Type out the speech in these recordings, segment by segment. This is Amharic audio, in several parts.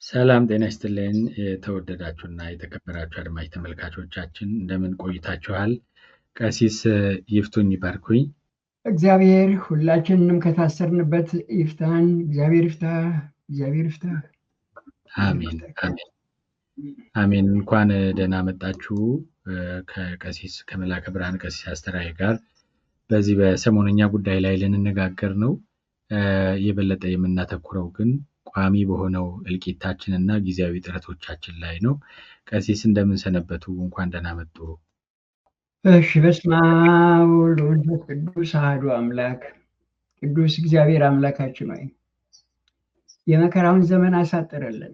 ሰላም ጤና ይስጥልን የተወደዳችሁና የተከበራችሁ አድማጭ ተመልካቾቻችን እንደምን ቆይታችኋል? ቀሲስ ይፍቱኝ ይባርኩኝ። እግዚአብሔር ሁላችንንም ከታሰርንበት ይፍታን። እግዚአብሔር ይፍታ። አሜን አሜን አሜን። እንኳን ደህና መጣችሁ። ከቀሲስ ከመላከ ብርሃን ቀሲስ አስተራየ ጋር በዚህ በሰሞነኛ ጉዳይ ላይ ልንነጋገር ነው። የበለጠ የምናተኩረው ግን ቋሚ በሆነው እልቂታችንና ጊዜያዊ ጥረቶቻችን ላይ ነው። ቀሲስ እንደምን ሰነበቱ? እንኳን ደህና መጡ። እሺ። በስመ አብ ወወልድ ወመንፈስ ቅዱስ አሐዱ አምላክ። ቅዱስ እግዚአብሔር አምላካችን ሆይ የመከራውን ዘመን አሳጥረልን።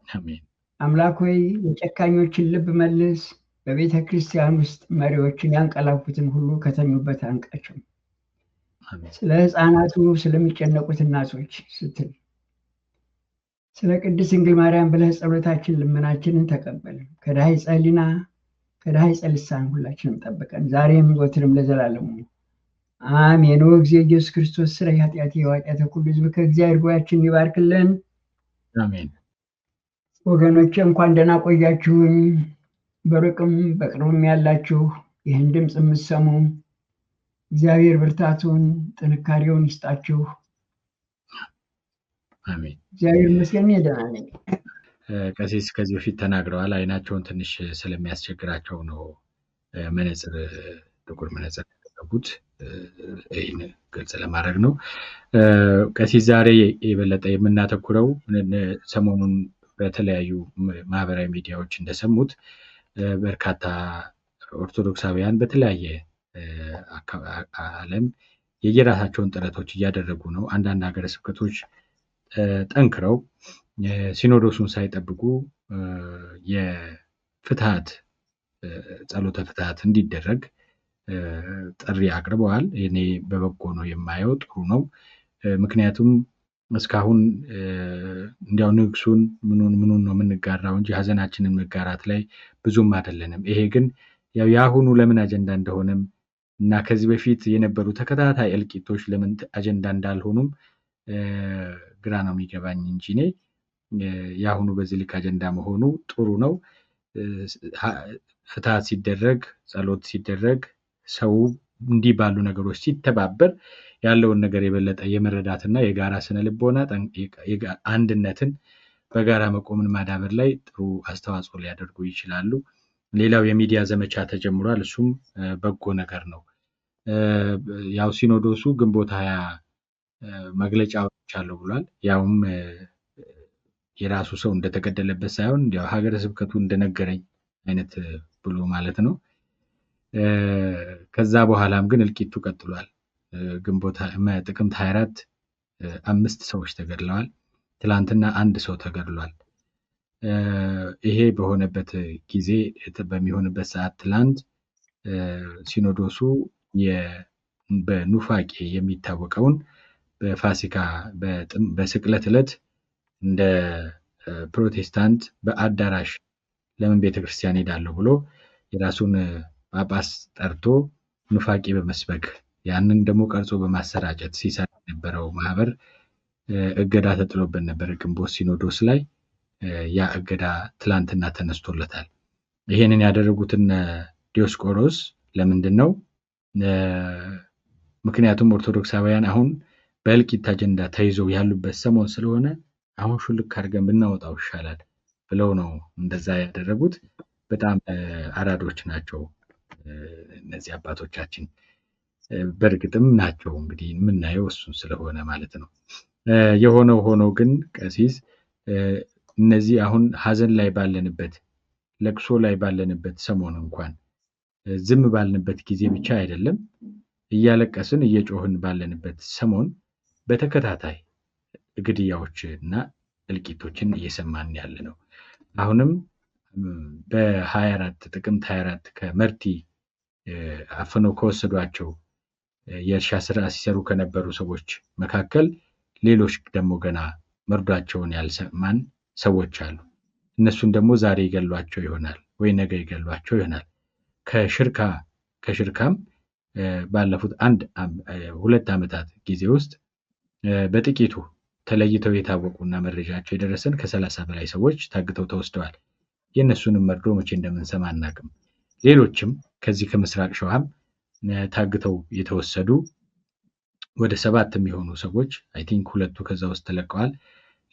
አሜን። አምላክ ሆይ የጨካኞችን ልብ መልስ። በቤተ ክርስቲያን ውስጥ መሪዎችን ያንቀላፉትን ሁሉ ከተኙበት አንቃቸው። ስለ ሕፃናቱ ስለሚጨነቁት እናቶች ስትል ስለ ቅድስት ድንግል ማርያም ብለህ ጸሎታችን ልመናችንን ተቀበል። ከዳህይ ጸሊና ከዳህይ ጸልሳን ሁላችንም ጠብቀን ዛሬም ዘወትርም ለዘላለሙ አሜን። ጊዜ ኢየሱስ ክርስቶስ ስለ ኃጢአት የዋቂያተ ሁሉ ሕዝብ ከእግዚአብሔር ጎያችን ይባርክልን። አሜን። ወገኖቼ እንኳን ደህና ቆያችሁኝ። በሩቅም በቅርብም ያላችሁ ይህን ድምፅ የምትሰሙ እግዚአብሔር ብርታቱን ጥንካሬውን ይስጣችሁ። አሜን። እግዚአብሔር ይመስገን ደህና ነኝ። ቀሲስ ከዚህ በፊት ተናግረዋል። አይናቸውን ትንሽ ስለሚያስቸግራቸው ነው መነጽር ጥቁር መነጽር ያደረጉት። ይህን ግልጽ ለማድረግ ነው። ቀሲስ ዛሬ የበለጠ የምናተኩረው ሰሞኑን በተለያዩ ማህበራዊ ሚዲያዎች እንደሰሙት በርካታ ኦርቶዶክሳውያን በተለያየ ዓለም የየራሳቸውን ጥረቶች እያደረጉ ነው። አንዳንድ ሀገረ ስብከቶች ጠንክረው ሲኖዶሱን ሳይጠብቁ የፍትሐት ጸሎተ ፍትሐት እንዲደረግ ጥሪ አቅርበዋል። እኔ በበጎ ነው የማየው፣ ጥሩ ነው። ምክንያቱም እስካሁን እንዲያው ንግሱን ምኑን ነው የምንጋራው እንጂ ሀዘናችንን መጋራት ላይ ብዙም አይደለንም። ይሄ ግን ያው የአሁኑ ለምን አጀንዳ እንደሆነም እና ከዚህ በፊት የነበሩ ተከታታይ እልቂቶች ለምን አጀንዳ እንዳልሆኑም ግራ ነው የሚገባኝ እንጂ እኔ የአሁኑ በዚህ ልክ አጀንዳ መሆኑ ጥሩ ነው። ፍትሐት ሲደረግ ጸሎት ሲደረግ ሰው እንዲህ ባሉ ነገሮች ሲተባበር ያለውን ነገር የበለጠ የመረዳትና የጋራ ስነ ልቦና አንድነትን በጋራ መቆምን ማዳበር ላይ ጥሩ አስተዋጽኦ ሊያደርጉ ይችላሉ። ሌላው የሚዲያ ዘመቻ ተጀምሯል። እሱም በጎ ነገር ነው። ያው ሲኖዶሱ ግንቦት 20 መግለጫዎች አለው ብሏል። ያውም የራሱ ሰው እንደተገደለበት ሳይሆን ያው ሀገረ ስብከቱ እንደነገረኝ አይነት ብሎ ማለት ነው። ከዛ በኋላም ግን እልቂቱ ቀጥሏል። ጥቅምት 24 5 ሰዎች ተገድለዋል። ትላንትና 1 ሰው ተገድሏል። ይሄ በሆነበት ጊዜ በሚሆንበት ሰዓት ትላንት ሲኖዶሱ በኑፋቄ የሚታወቀውን በፋሲካ በስቅለት ዕለት እንደ ፕሮቴስታንት በአዳራሽ ለምን ቤተክርስቲያን ሄዳለሁ ብሎ የራሱን ጳጳስ ጠርቶ ኑፋቄ በመስበክ ያንን ደግሞ ቀርጾ በማሰራጨት ሲሰራ የነበረው ማህበር እገዳ ተጥሎበት ነበር ግንቦት ሲኖዶስ ላይ። ያ እገዳ ትላንትና ተነስቶለታል። ይሄንን ያደረጉትን ዲዮስቆሮስ ለምንድን ነው? ምክንያቱም ኦርቶዶክሳውያን አሁን በእልቂት አጀንዳ ተይዘው ያሉበት ሰሞን ስለሆነ አሁን ሹልክ አድርገን ብናወጣው ይሻላል ብለው ነው እንደዛ ያደረጉት። በጣም አራዶች ናቸው እነዚህ አባቶቻችን። በእርግጥም ናቸው። እንግዲህ የምናየው እሱን ስለሆነ ማለት ነው። የሆነው ሆኖ ግን ቀሲስ እነዚህ አሁን ሀዘን ላይ ባለንበት ለቅሶ ላይ ባለንበት ሰሞን እንኳን ዝም ባልንበት ጊዜ ብቻ አይደለም እያለቀስን እየጮህን ባለንበት ሰሞን በተከታታይ ግድያዎች እና እልቂቶችን እየሰማን ያለ ነው። አሁንም በ24 ጥቅምት 24 ከመርቲ አፍነው ከወሰዷቸው የእርሻ ስራ ሲሰሩ ከነበሩ ሰዎች መካከል ሌሎች ደግሞ ገና መርዷቸውን ያልሰማን ሰዎች አሉ። እነሱን ደግሞ ዛሬ ይገሏቸው ይሆናል ወይ ነገ ይገሏቸው ይሆናል። ከሽርካም ባለፉት 2 ዓመታት ጊዜ ውስጥ በጥቂቱ ተለይተው የታወቁና መረጃቸው የደረሰን ከ30 በላይ ሰዎች ታግተው ተወስደዋል። የእነሱንም መርዶ መቼ እንደምንሰማ አናውቅም። ሌሎችም ከዚህ ከምስራቅ ሸዋም ታግተው የተወሰዱ ወደ 7 የሚሆኑ ሰዎች አይ ቲንክ 2 ከዛ ውስጥ ተለቀዋል።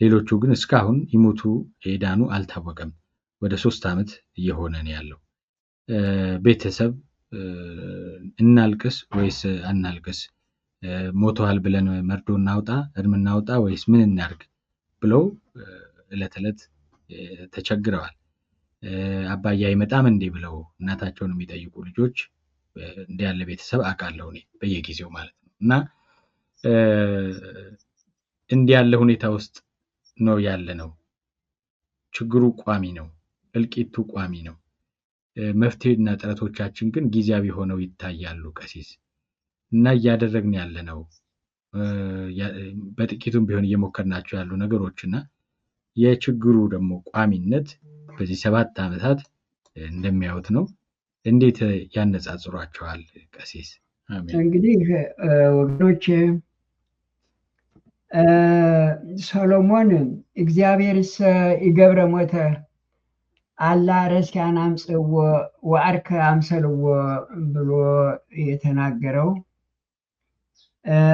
ሌሎቹ ግን እስካሁን ይሞቱ የዳኑ አልታወቀም። ወደ 3 ዓመት እየሆነ ነው ያለው። ቤተሰብ እናልቅስ ወይስ አናልቅስ፣ ሞተዋል ብለን መርዶ እናውጣ እርም እናውጣ ወይስ ምን እናርግ ብለው ዕለት ዕለት ተቸግረዋል። አባዬ አይመጣም እንዴ ብለው እናታቸውን የሚጠይቁ ልጆች እንዲህ ያለ ቤተሰብ አውቃለሁ እኔ በየጊዜው ማለት ነው። እና እንዲህ ያለ ሁኔታ ውስጥ ነው ያለ ነው። ችግሩ ቋሚ ነው፣ እልቂቱ ቋሚ ነው። መፍትሄና ጥረቶቻችን ግን ጊዜያዊ ሆነው ይታያሉ ቀሲስ። እና እያደረግን ያለ ነው በጥቂቱም ቢሆን እየሞከርናቸው ያሉ ነገሮችና የችግሩ ደግሞ ቋሚነት በዚህ 7 ዓመታት እንደሚያዩት ነው። እንዴት ያነጻጽሯቸዋል ቀሲስ? እንግዲህ ወገኖች ሰሎሞን እግዚአብሔርሰ ይገብረ ሞተ አላ ረስያን አምጽዎ ወአርከ አምሰልዎ ብሎ የተናገረው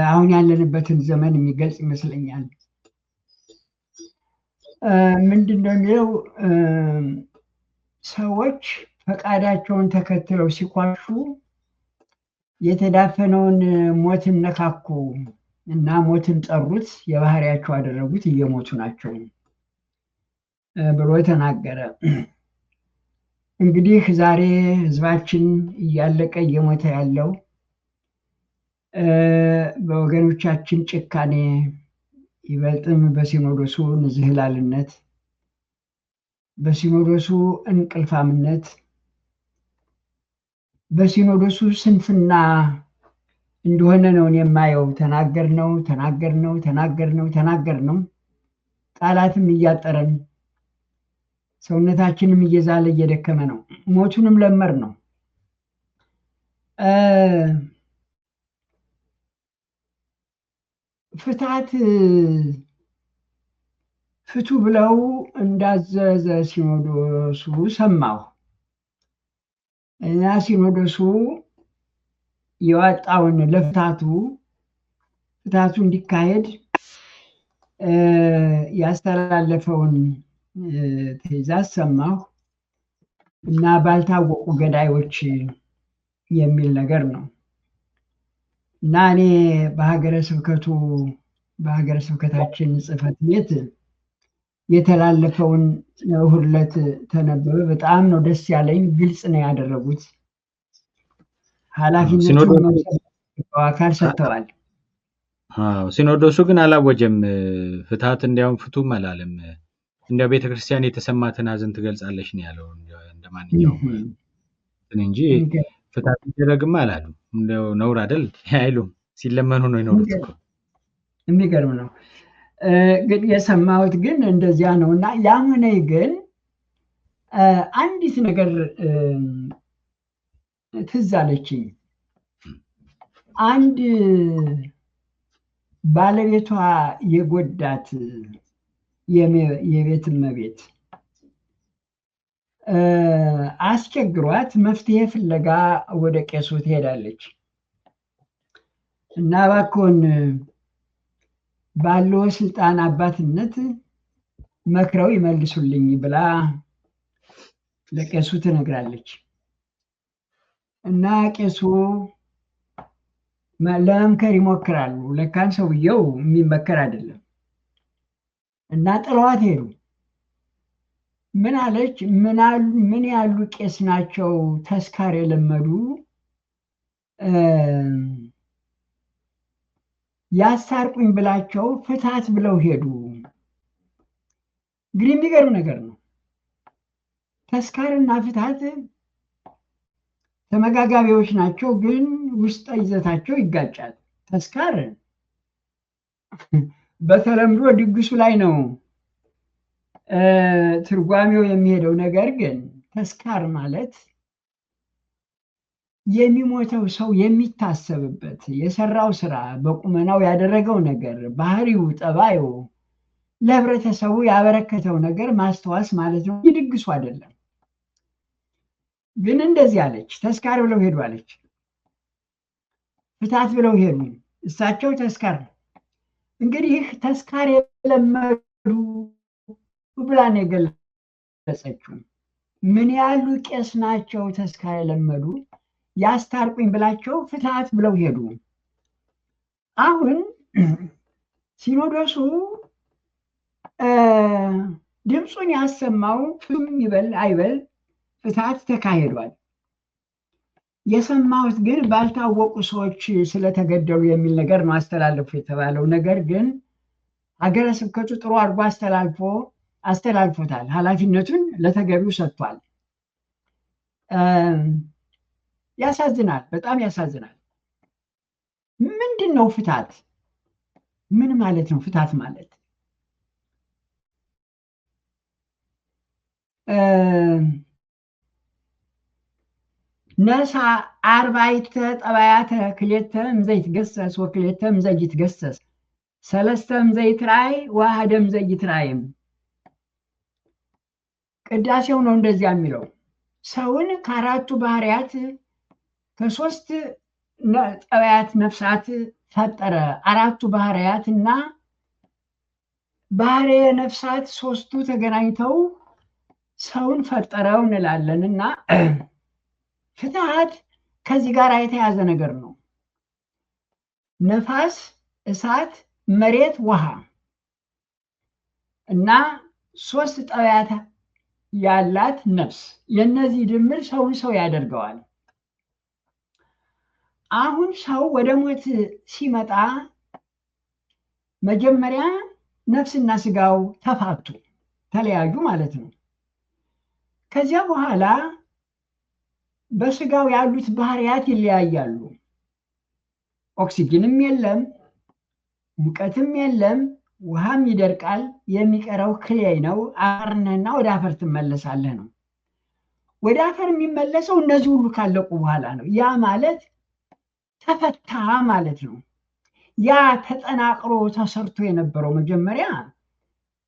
አሁን ያለንበትን ዘመን የሚገልጽ ይመስለኛል። ምንድነው የሚለው? ሰዎች ፈቃዳቸውን ተከትለው ሲኳሹ የተዳፈነውን ሞትን ነካኩ እና ሞትን ጠሩት፣ የባህሪያቸው አደረጉት፣ እየሞቱ ናቸው ብሎ ተናገረ። እንግዲህ ዛሬ ህዝባችን እያለቀ እየሞተ ያለው በወገኖቻችን ጭካኔ፣ ይበልጥም በሲኖዶሱ ንዝህላልነት፣ በሲኖዶሱ እንቅልፋምነት፣ በሲኖዶሱ ስንፍና እንደሆነ ነው የማየው። ተናገርነው ቃላትም እያጠረን ሰውነታችንም እየዛለ እየደከመ ነው። ሞቱንም ለመር ነው። ፍትሐት ፍቱ ብለው እንዳዘዘ ሲኖዶሱ ሰማሁ እና ሲኖዶሱ የወጣውን ለፍትሐቱ እንዲካሄድ ያስተላለፈውን ትዕዛዝ ሰማሁ እና ባልታወቁ ገዳዮች የሚል ነገር ነው እና እኔ በሀገረ ስብከታችን ጽሕፈት ቤት የተላለፈውን እሑድ ዕለት ተነበበ። በጣም ነው ደስ ያለኝ። ግልጽ ነው ያደረጉት። ኃላፊነቱን አካል ሰጥተዋል። ሲኖዶሱ ግን አላወጀም ፍትሐት፣ እንዲያውም ፍቱም አላለም። እንዲያው ቤተክርስቲያን የተሰማትን ሐዘን ትገልጻለች ነው ያለው እንደማንኛውም እንጂ ፍትሐት ይደረግም አላሉ። እንደው ነውር አይደል አይሉም። ሲለመኑ ነው የኖሩት እኮ። የሚገርም ነው። ግን የሰማሁት ግን እንደዚያ ነው እና ያም ሆነ ግን አንዲት ነገር ትዝ አለችኝ። አንድ ባለቤቷ የጎዳት የቤት እመቤት አስቸግሯት መፍትሄ ፍለጋ ወደ ቄሱ ትሄዳለች እና እባክዎን ባለው ስልጣን አባትነት መክረው ይመልሱልኝ ብላ ለቄሱ ትነግራለች እና ቄሱ ለመምከር ይሞክራሉ። ለካን ሰውየው የሚመከር አይደለም እና ጥለዋት ሄዱ። ምን አለች? ምን ያሉ ቄስ ናቸው ተስካር የለመዱ ያስታርቁኝ ብላቸው ፍትሐት ብለው ሄዱ። እንግዲህ የሚገርም ነገር ነው። ተስካርና ፍትሐት ተመጋጋቢዎች ናቸው፣ ግን ውስጠ ይዘታቸው ይጋጫል። ተስካር በተለምዶ ድግሱ ላይ ነው ትርጓሜው የሚሄደው። ነገር ግን ተስካር ማለት የሚሞተው ሰው የሚታሰብበት የሰራው ስራ፣ በቁመናው ያደረገው ነገር፣ ባህሪው፣ ጠባዩ፣ ለህብረተሰቡ ያበረከተው ነገር ማስተዋስ ማለት ነው። ድግሱ አይደለም። ግን እንደዚህ አለች፣ ተስካር ብለው ሄዱ አለች። ፍታት ብለው ሄዱ። እሳቸው ተስካር ነው። እንግዲህ ተስካር የለመዱ ብላ ነው የገለጸችው። ምን ያሉ ቄስ ናቸው ተስካር የለመዱ? ያስታርቁኝ ብላቸው ፍታት ብለው ሄዱ። አሁን ሲኖዶሱ ድምፁን ያሰማው ፍም ይበል አይበል ፍታት ተካሂዷል። የሰማሁት ግን ባልታወቁ ሰዎች ስለተገደሉ የሚል ነገር ነው አስተላልፎ የተባለው። ነገር ግን ሀገረ ስብከቱ ጥሩ አድርጎ አስተላልፎታል። ኃላፊነቱን ለተገቢው ሰጥቷል። ያሳዝናል፣ በጣም ያሳዝናል። ምንድን ነው ፍታት? ምን ማለት ነው ፍታት ማለት? ነሳ አርባዕተ ጠባያተ ክልኤተ እምዘይትገሰስ ወክልኤተ እምዘይትገሰስ ሰለስተ እምዘይትራእይ ወአሐደ እምዘይትራእይም። ቅዳሴው ነው እንደዚያ የሚለው። ሰውን ከአራቱ ባህርያት ከሶስት ጠባያት ነፍሳት ፈጠረ። አራቱ ባህርያት እና ባህርየ ነፍሳት ሶስቱ ተገናኝተው ሰውን ፈጠረው እንላለን እና ፍትሐት ከዚህ ጋር የተያዘ ነገር ነው። ነፋስ፣ እሳት፣ መሬት፣ ውሃ እና ሶስት ጠባያት ያላት ነፍስ፣ የነዚህ ድምር ሰውን ሰው ያደርገዋል። አሁን ሰው ወደ ሞት ሲመጣ መጀመሪያ ነፍስና ስጋው ተፋቱ፣ ተለያዩ ማለት ነው። ከዚያ በኋላ በስጋው ያሉት ባህሪያት ይለያያሉ። ኦክሲጅንም የለም፣ ሙቀትም የለም፣ ውሃም ይደርቃል። የሚቀረው ክሌይ ነው። አፈር ነህና ወደ አፈር ትመለሳለህ ነው። ወደ አፈር የሚመለሰው እነዚህ ሁሉ ካለቁ በኋላ ነው። ያ ማለት ተፈታ ማለት ነው። ያ ተጠናቅሮ ተሰርቶ የነበረው መጀመሪያ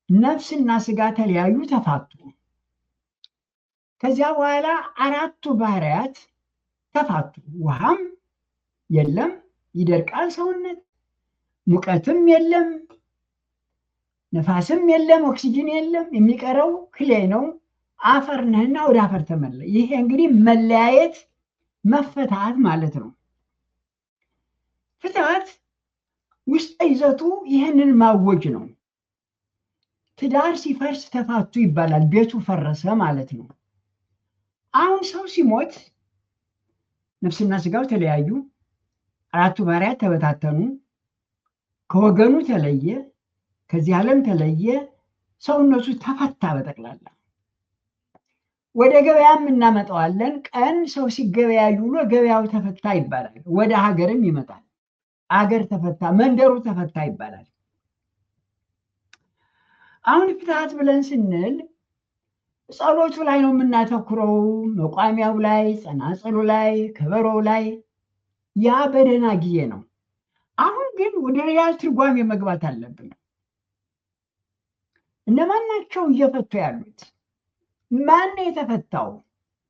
ነፍስና ስጋ ተለያዩ፣ ተፋቱ። ከዚያ በኋላ አራቱ ባህርያት ተፋቱ። ውሃም የለም፣ ይደርቃል ሰውነት፣ ሙቀትም የለም፣ ነፋስም የለም፣ ኦክሲጅን የለም። የሚቀረው ክሌይ ነው። አፈር ነህና ወደ አፈር ተመለስ። ይሄ እንግዲህ መለያየት፣ መፈታት ማለት ነው። ፍትሐት ውስጠ ይዘቱ ይህንን ማወጅ ነው። ትዳር ሲፈርስ ተፋቱ ይባላል። ቤቱ ፈረሰ ማለት ነው። አሁን ሰው ሲሞት ነፍስና ስጋው ተለያዩ፣ አራቱ ባህርያት ተበታተኑ፣ ከወገኑ ተለየ፣ ከዚህ ዓለም ተለየ፣ ሰውነቱ ተፈታ በጠቅላላ። ወደ ገበያም እናመጣዋለን። ቀን ሰው ሲገበያዩ ውሎ ገበያው ተፈታ ይባላል። ወደ ሀገርም ይመጣል። አገር ተፈታ፣ መንደሩ ተፈታ ይባላል። አሁን ፍትሐት ብለን ስንል ጸሎቱ ላይ ነው የምናተኩረው፣ መቋሚያው ላይ፣ ጸናጽሉ ላይ፣ ከበሮው ላይ። ያ በደህና ጊዜ ነው። አሁን ግን ወደ ሪያል ትርጓሜ መግባት አለብን። እነማን ናቸው እየፈቱ ያሉት? ማን ነው የተፈታው?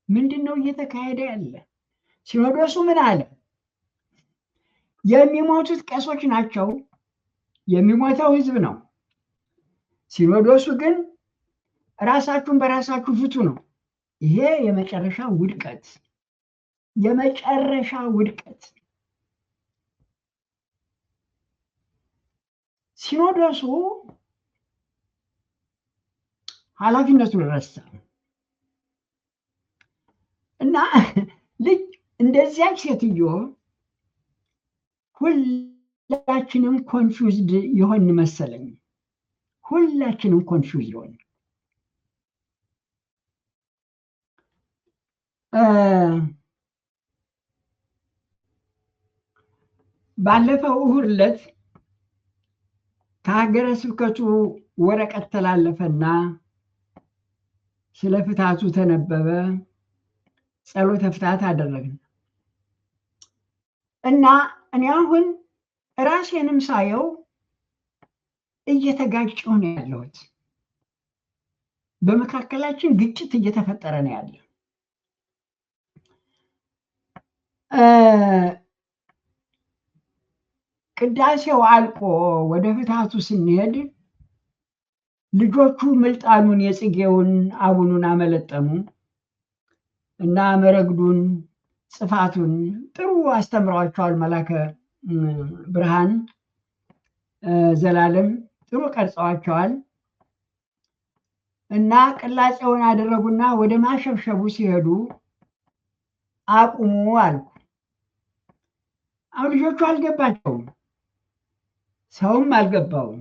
ምንድን ነው እየተካሄደ ያለ? ሲኖዶሱ ምን አለ? የሚሞቱት ቄሶች ናቸው። የሚሞተው ህዝብ ነው። ሲኖዶሱ ግን ራሳችሁን በራሳችሁ ፍቱ ነው። ይሄ የመጨረሻ ውድቀት፣ የመጨረሻ ውድቀት። ሲኖዶሱ ኃላፊነቱን ረሳ እና ልጅ እንደዚያች ሴትዮ ሁላችንም ኮንፊውዝድ የሆን መሰለኝ። ሁላችንም ኮንፊውዝ የሆን ባለፈው እሑድ ዕለት ከሀገረ ስብከቱ ወረቀት ተላለፈና ስለ ፍታቱ ተነበበ። ጸሎተ ፍታት አደረግን እና እኔ አሁን ራሴንም ሳየው እየተጋጨሁ ነው ያለሁት። በመካከላችን ግጭት እየተፈጠረ ነው ያለ። ቅዳሴው አልቆ ወደ ፍታቱ ስንሄድ ልጆቹ ምልጣኑን የጽጌውን አቡኑን አመለጠሙ እና መረግዱን ጽፋቱን ጥሩ አስተምረዋቸዋል። መላከ ብርሃን ዘላለም ጥሩ ቀርጸዋቸዋል እና ቅላጼውን አደረጉና ወደ ማሸብሸቡ ሲሄዱ አቁሙ አልኩ። አሁን ልጆቹ አልገባቸውም፣ ሰውም አልገባውም።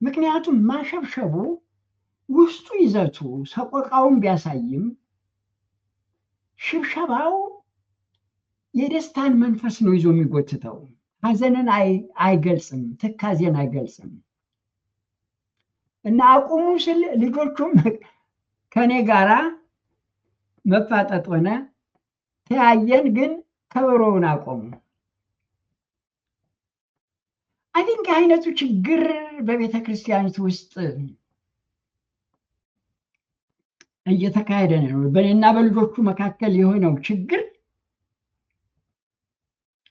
ምክንያቱም ማሸብሸቡ ውስጡ ይዘቱ ሰቆቃውን ቢያሳይም ሽብሸባው የደስታን መንፈስ ነው ይዞ የሚጎትተው። ሐዘንን አይገልጽም፣ ትካዜን አይገልጽም። እና አቁሙ ስል ልጆቹም ከኔ ጋራ መፋጠጥ ሆነ። ተያየን፣ ግን ከበሮውን አቆሙ። አይ ቲንክ አይነቱ ችግር በቤተ ክርስቲያኒቱ ውስጥ እየተካሄደ ነው። በእኔና በልጆቹ መካከል የሆነው ችግር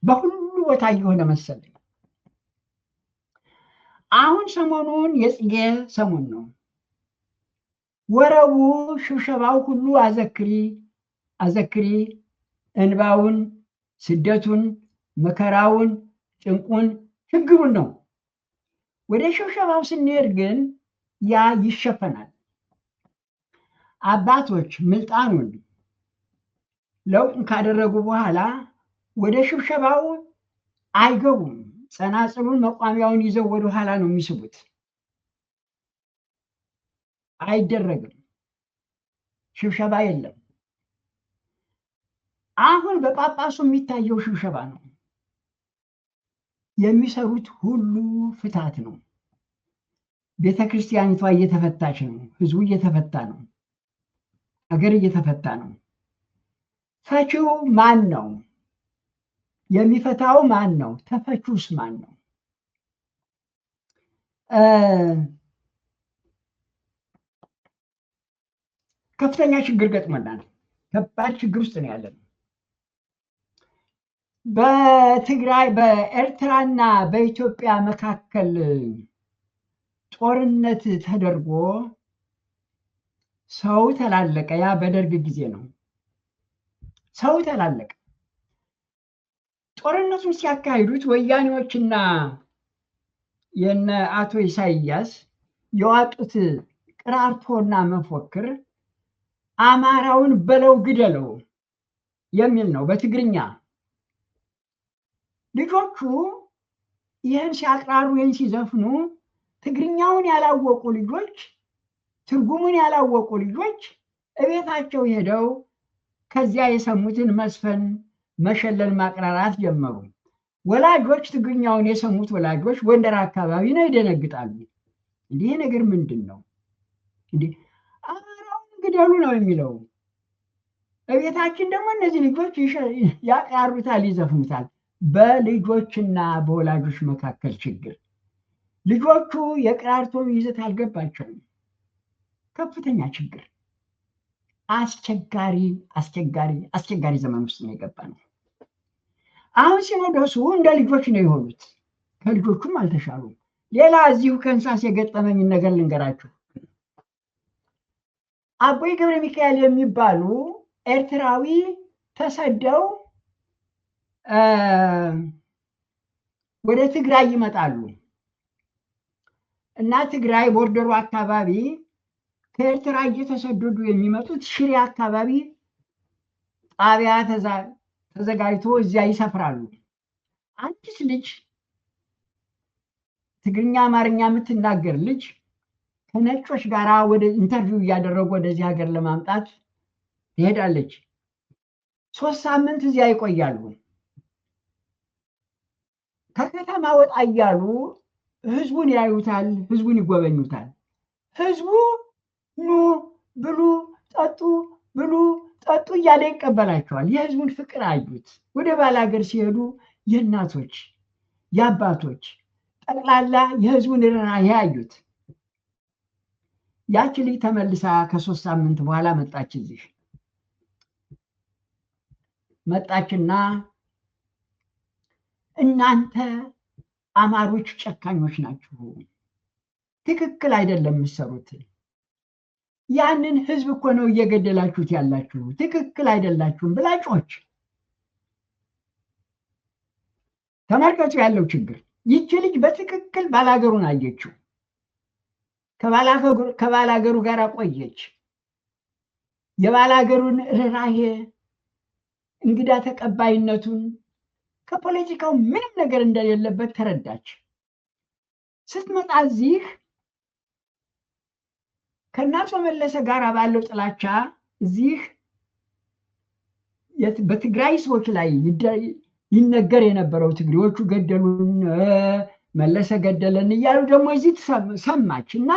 በሁሉ ቦታ እየሆነ መሰለኝ። አሁን ሰሞኑን የጽጌ ሰሞን ነው። ወረቡ ሽብሸባው ሁሉ አዘክሪ እንባውን፣ ስደቱን፣ መከራውን፣ ጭንቁን፣ ችግሩን ነው። ወደ ሽብሸባው ስንሄድ ግን ያ ይሸፈናል። አባቶች ምልጣኑን ለውጡን ካደረጉ በኋላ ወደ ሽብሸባው አይገቡም። ጸናጽሉን መቋሚያውን ይዘው ወደ ኋላ ነው የሚስቡት። አይደረግም፣ ሽብሸባ የለም። አሁን በጳጳሱ የሚታየው ሽብሸባ ነው። የሚሰሩት ሁሉ ፍታት ነው። ቤተ ክርስቲያኒቷ እየተፈታች ነው። ህዝቡ እየተፈታ ነው። ሀገር እየተፈታ ነው። ፈቺው ማን ነው? የሚፈታው ማን ነው? ተፈቹስ ማን ነው? ከፍተኛ ችግር ገጥሞናል። ከባድ ችግር ውስጥ ነው ያለነው። በትግራይ በኤርትራና በኢትዮጵያ መካከል ጦርነት ተደርጎ ሰው ተላለቀ። ያ በደርግ ጊዜ ነው። ሰው ተላለቀ። ጦርነቱን ሲያካሂዱት ወያኔዎችና የነ አቶ ኢሳይያስ የዋጡት ቅራርቶና መፎክር አማራውን በለው ግደለው የሚል ነው በትግርኛ። ልጆቹ ይህን ሲያቅራሩ ይህን ሲዘፍኑ ትግርኛውን ያላወቁ ልጆች፣ ትርጉሙን ያላወቁ ልጆች እቤታቸው ሄደው ከዚያ የሰሙትን መስፈን፣ መሸለል፣ ማቅራራት ጀመሩ። ወላጆች ትግርኛውን የሰሙት ወላጆች ጎንደር አካባቢ ነው ይደነግጣሉ። እንዲህ ነገር ምንድን ነው? እንዲህ አማራውን ግደሉ ነው የሚለው። እቤታችን ደግሞ እነዚህ ልጆች ያቅራሩታል፣ ይዘፍኑታል። በልጆችና በወላጆች መካከል ችግር። ልጆቹ የቅራርቶ ይዘት አልገባቸውም። ከፍተኛ ችግር፣ አስቸጋሪ ዘመን ውስጥ ነው የገባ ነው። አሁን ሲኖዶሱ እንደ ልጆች ነው የሆኑት። ከልጆቹም አልተሻሉም። ሌላ እዚሁ ከእንሳስ የገጠመኝን ነገር ልንገራችሁ። አቦይ ገብረ ሚካኤል የሚባሉ ኤርትራዊ ተሰደው ወደ ትግራይ ይመጣሉ እና ትግራይ ቦርደሩ አካባቢ ከኤርትራ እየተሰደዱ የሚመጡት ሽሬ አካባቢ ጣቢያ ተዘጋጅቶ እዚያ ይሰፍራሉ። አንዲት ልጅ ትግርኛ አማርኛ የምትናገር ልጅ ከነጮች ጋር ወደ ኢንተርቪው እያደረጉ ወደዚህ ሀገር ለማምጣት ትሄዳለች። 3 ሳምንት እዚያ ይቆያሉ። ከከተማ ወጣ እያሉ ህዝቡን ያዩታል፣ ህዝቡን ይጎበኙታል። ህዝቡ ኑ ብሉ ጠጡ ብሉ ጠጡ እያለ ይቀበላቸዋል። የህዝቡን ፍቅር አዩት። ወደ ባላገር ሲሄዱ የእናቶች የአባቶች ጠቅላላ የህዝቡን ርኅራኄ ያዩት። ያቺ ልጅ ተመልሳ ከ3 ሳምንት በኋላ መጣች። እዚህ መጣችና እናንተ አማሮች ጨካኞች ናችሁ፣ ትክክል አይደለም የምትሰሩት። ያንን ህዝብ እኮ ነው እየገደላችሁት ያላችሁ፣ ትክክል አይደላችሁም ብላ ጮኸች። ተመልከቱ ያለው ችግር። ይቺ ልጅ በትክክል ባላገሩን አየችው። ከባላገሩ ጋር ቆየች። የባላገሩን ርኅራኄ፣ እንግዳ ተቀባይነቱን፣ ከፖለቲካው ምንም ነገር እንደሌለበት ተረዳች። ስትመጣ እዚህ ከእናቶ መለሰ ጋር ባለው ጥላቻ እዚህ በትግራይ ሰዎች ላይ ይነገር የነበረው ትግሬዎቹ ገደሉን፣ መለሰ ገደለን እያሉ ደግሞ እዚህ ሰማች እና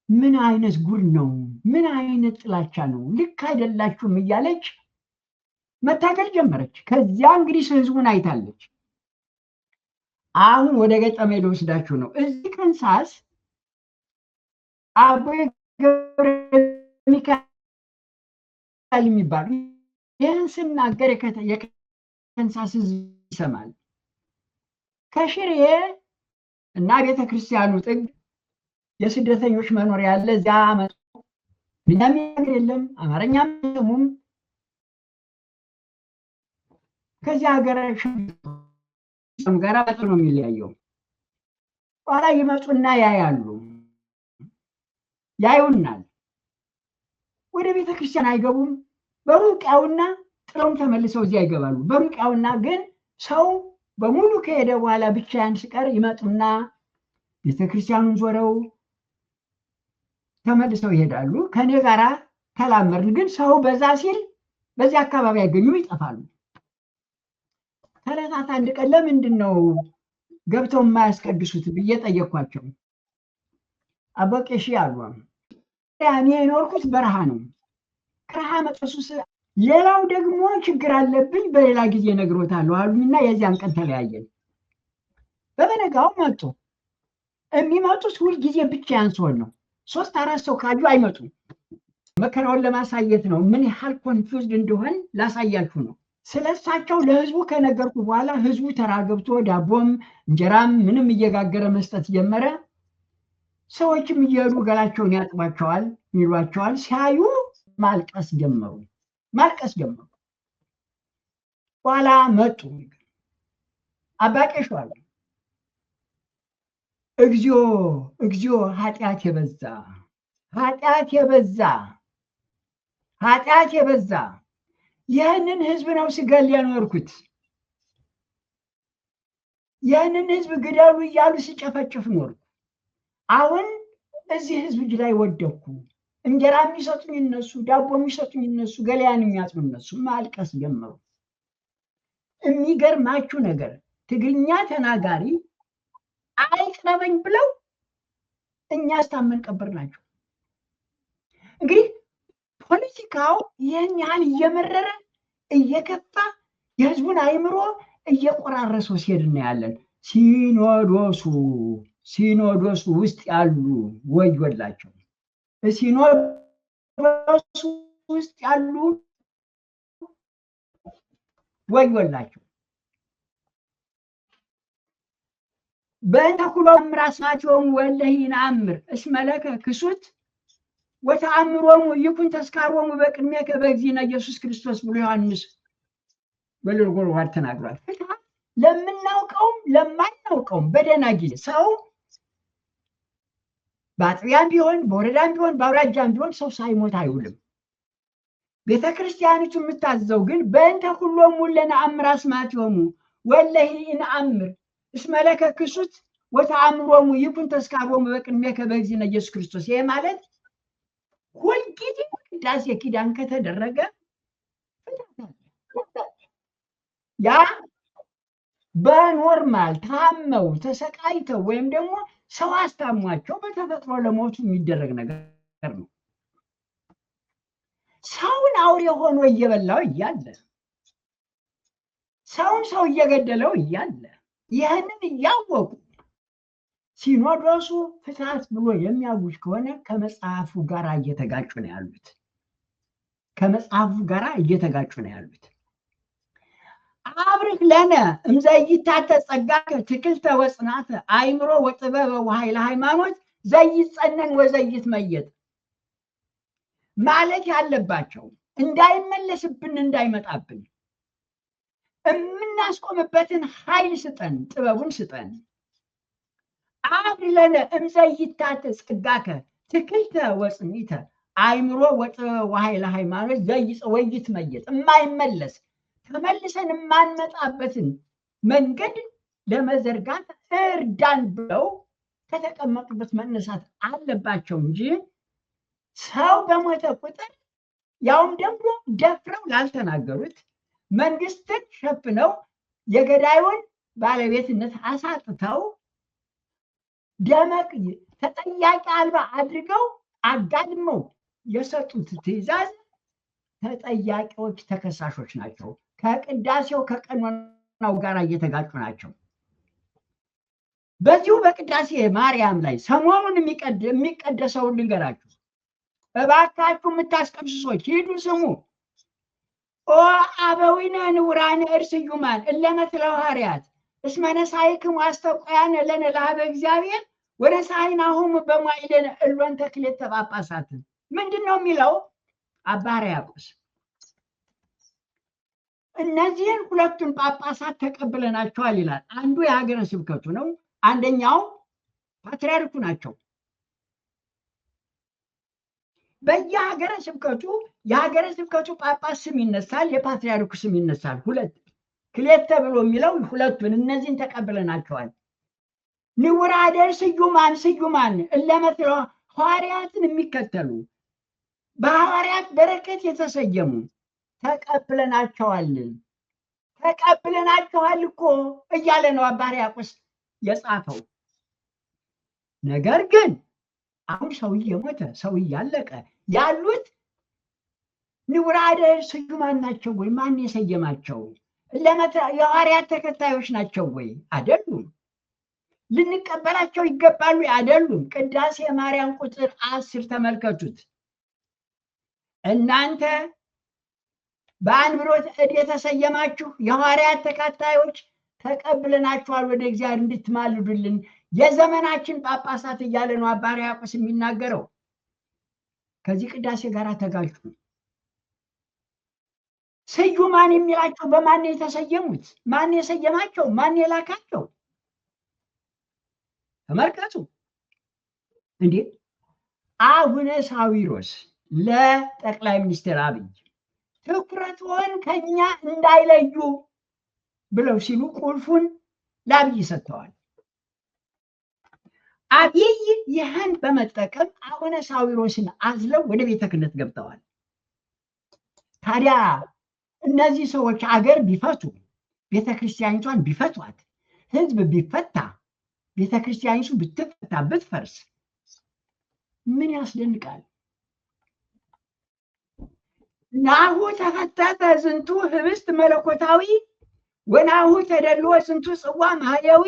ምን አይነት ጉድ ነው? ምን አይነት ጥላቻ ነው? ልክ አይደላችሁም እያለች መታገል ጀመረች። ከዚያ እንግዲህ ህዝቡን አይታለች። አሁን ወደ ገጠመ ልወስዳችሁ ነው። እዚህ ከንሳስ አቦይ ገብረ ሚካኤል የሚባሉ ይህን ስናገር የከንሳስ ህዝብ ይሰማል። ከሽሬ እና ቤተክርስቲያኑ ጥግ የስደተኞች መኖሪያ ያለ እዚያ መጡ። ምንም ነገር የለም፣ አማርኛ አይሰሙም። ከዚያ ሀገር ጋር በጣም ነው የሚለያየው። ኋላ ይመጡና ያዩናል። ወደ ቤተክርስቲያን አይገቡም። በሩቅ ያዩና ጥለውን ተመልሰው እዚያ ይገባሉ። በሩቅ ያዩና ግን ሰው በሙሉ ከሄደ በኋላ ብቻዬን ስቀር ይመጡና ቤተክርስቲያኑን ዞረው ተመልሰው ይሄዳሉ። ከኔ ጋራ ተላመርን። ግን ሰው በዛ ሲል በዚህ አካባቢ አይገኙም፣ ይጠፋሉ። ከዕለታት አንድ ቀን ለምንድን ነው ገብተው የማያስቀድሱት ብዬ ጠየኳቸው። አቦቄሺ አሉ። እኔ የኖርኩት በረሃ ነው፣ ከረሃ መጠሱስ፣ ሌላው ደግሞ ችግር አለብኝ፣ በሌላ ጊዜ እነግሮታለሁ አሉኝና የዚያን ቀን ተለያየን። በበነጋው መጡ። የሚመጡት ሁልጊዜ ብቻዬን ስሆን ነው። 3-4 ሰው ካዩ አይመጡም። መከራውን ለማሳየት ነው። ምን ያህል ኮንፊውዝድ እንደሆን ላሳያችሁ ነው። ስለሳቸው ለህዝቡ ከነገርኩ በኋላ ህዝቡ ተራ ገብቶ ዳቦም እንጀራም ምንም እየጋገረ መስጠት ጀመረ። ሰዎችም እየሄዱ ገላቸውን ያጥባቸዋል፣ ይሏቸዋል። ሲያዩ ማልቀስ ጀመሩ። በኋላ መጡ። አባቄሽ አሉ። እግዚኦ እግዚኦ፣ ኃጢአት የበዛ ይህንን ህዝብ ነው ስገል የኖርኩት። ይህንን ህዝብ ግደሉ እያሉ ሲጨፈጭፍ ኖርኩ። አሁን እዚህ ህዝብ እጅ ላይ ወደኩ። እንጀራ የሚሰጡኝ እነሱ፣ ዳቦ የሚሰጡኝ እነሱ፣ ገለያን የሚያጥኑ እነሱ። ማልቀስ ጀመሩ። የሚገርማችሁ ነገር ትግርኛ ተናጋሪ አይቅረበኝ ብለው እኛ ስታመን ቀበር ናቸው። እንግዲህ ፖለቲካው ይህን ያህል እየመረረ እየከፋ የህዝቡን አይምሮ እየቆራረሰው ሲሄድ እናያለን። ሲኖዶሱ ውስጥ ያሉ ወዮላቸው። ሲኖዶሱ ውስጥ ያሉ ወዮላቸው። በእንተ ኩሎም ራስናቸውም ወለሂ ነአምር እስመለከ ክሱት ወተአምሮሙ ይኩን ተስካሮሙ በቅድሜከ በእግዚእነ ኢየሱስ ክርስቶስ ብሎ ዮሐንስ በልጎልጓድ ተናግሯል። ለምናውቀውም ለማናውቀውም በደህና ጊዜ ሰው በአጥቢያም ቢሆን በወረዳም ቢሆን በአውራጃም ቢሆን ሰው ሳይሞት አይውልም። ቤተክርስቲያኒቱ የምታዘው ግን በእንተ ኩሎሙ ለነአምር አስማቲሆሙ ወለሂ ነአምር እስመለከ ክሱት ወተአምሮሙ ይኩን ተስካሮሙ በቅድሜከ በእግዚእነ ኢየሱስ ክርስቶስ። ይሄ ማለት ሁልጊዜ ቅዳሴ ኪዳን ከተደረገ ያ በኖርማል ታመው ተሰቃይተው ወይም ደግሞ ሰው አስታሟቸው በተፈጥሮ ለሞቱ የሚደረግ ነገር ነው። ሰውን አውሬ ሆኖ እየበላው እያለ ሰውን ሰው እየገደለው እያለ ይህንን እያወቁ ሲኖዶሱ ፍትሐት ብሎ የሚያውጅ ከሆነ ከመጽሐፉ ጋር እየተጋጩ ነው ያሉት። ከመጽሐፉ ጋር እየተጋጩ ነው ያሉት። አብርክ ለነ እምዘይታተ ጸጋከ ትክልተ ወጽናተ አእምሮ ወጥበበ ወኃይለ ሃይማኖት ዘይጸነን ወዘይትመየጥ ማለት ያለባቸው እንዳይመለስብን እንዳይመጣብን የምናስቆምበትን ኃይል ስጠን፣ ጥበቡን ስጠን። አብር ለነ እምዘይታተ ጸጋከ ትክልተ ወጽኒተ አእምሮ ወጥበበ ወኃይለ ሃይማኖት ዘይትመየጥ የማይመለስ ተመልሰን የማንመጣበትን መንገድ ለመዘርጋት እርዳን ብለው ከተቀመጡበት መነሳት አለባቸው እንጂ ሰው በሞተ ቁጥር ያውም ደግሞ ደፍረው ላልተናገሩት መንግስትን ሸፍነው የገዳዩን ባለቤትነት አሳጥተው ደመቅ ተጠያቂ አልባ አድርገው አጋድመው የሰጡት ትዕዛዝ ተጠያቂዎች ተከሳሾች ናቸው። ከቅዳሴው ከቀኖናው ጋር እየተጋጩ ናቸው። በዚሁ በቅዳሴ ማርያም ላይ ሰሞኑን የሚቀደሰውን ልንገራችሁ። እባካችሁ የምታስቀምሱ ሰዎች ሂዱ ስሙ። ኦ አበዊነ ንውራነ እርስዩማን እለመትለ ሐዋርያት እስመ ነሣኢክሙ አስተውቃያነ ለነ ለኀበ እግዚአብሔር ወነሣኢናሆሙ በመዋዕለ እሎን ተክሌተ ጳጳሳት። ምንድን ነው የሚለው አባ ሕርያቆስ? እነዚህን ሁለቱን ጳጳሳት ተቀብለናቸዋል ይላል። አንዱ የሀገረ ስብከቱ ነው፣ አንደኛው ፓትርያርኩ ናቸው። በየሀገረ ስብከቱ የሀገረ ስብከቱ ጳጳስ ስም ይነሳል፣ የፓትርያርኩ ስም ይነሳል። ሁለት ክሌተ ብሎ የሚለው ሁለቱን እነዚህን ተቀብለናቸዋል። ንውራደ ስዩማን እለመትለ ሐዋርያትን የሚከተሉ በሐዋርያት በረከት የተሰየሙ ተቀብለናቸዋል እኮ እያለ ነው አባ ሕርያቆስ የጻፈው። ነገር ግን አሁን ሰው እየሞተ ሰው እያለቀ ያሉት ንውራደ ስዩማን ናቸው ወይ? ማን የሰየማቸው? የሐዋርያት ተከታዮች ናቸው ወይ? አይደሉም። ልንቀበላቸው ይገባሉ? አይደሉም። ቅዳሴ ማርያም ቁጥር 10 ተመልከቱት። እናንተ በአንብሮተ እድ የተሰየማችሁ የሐዋርያት ተከታዮች ተቀብለናችኋል ወደ እግዚአብሔር እንድትማልዱልን የዘመናችን ጳጳሳት እያለ ነው አባ ሕርያቆስ የሚናገረው። ከዚህ ቅዳሴ ጋር ተጋጩ። ስዩማን የሚላቸው በማን የተሰየሙት? ማን የሰየማቸው? ማን የላካቸው? ተመልከቱ እንዴ! አቡነ ሳዊሮስ ለጠቅላይ ሚኒስትር አብይ ትኩረትዎን ከኛ እንዳይለዩ ብለው ሲሉ ቁልፉን ለአብይ ሰጥተዋል። አብይ ይህን በመጠቀም አቡነ ሳዊሮስን አዝለው ወደ ቤተ ክህነት ገብተዋል። ታዲያ እነዚህ ሰዎች አገር ቢፈቱ፣ ቤተ ክርስቲያኒቷን ቢፈቷት፣ ህዝብ ቢፈታ፣ ቤተ ክርስቲያኒቱ ብትፈታ ብትፈርስ ምን ያስደንቃል? ናሁ ተፈተተ ዝንቱ ህብስት መለኮታዊ ወናሁ ተደልዎ ዝንቱ ጽዋ ማህያዊ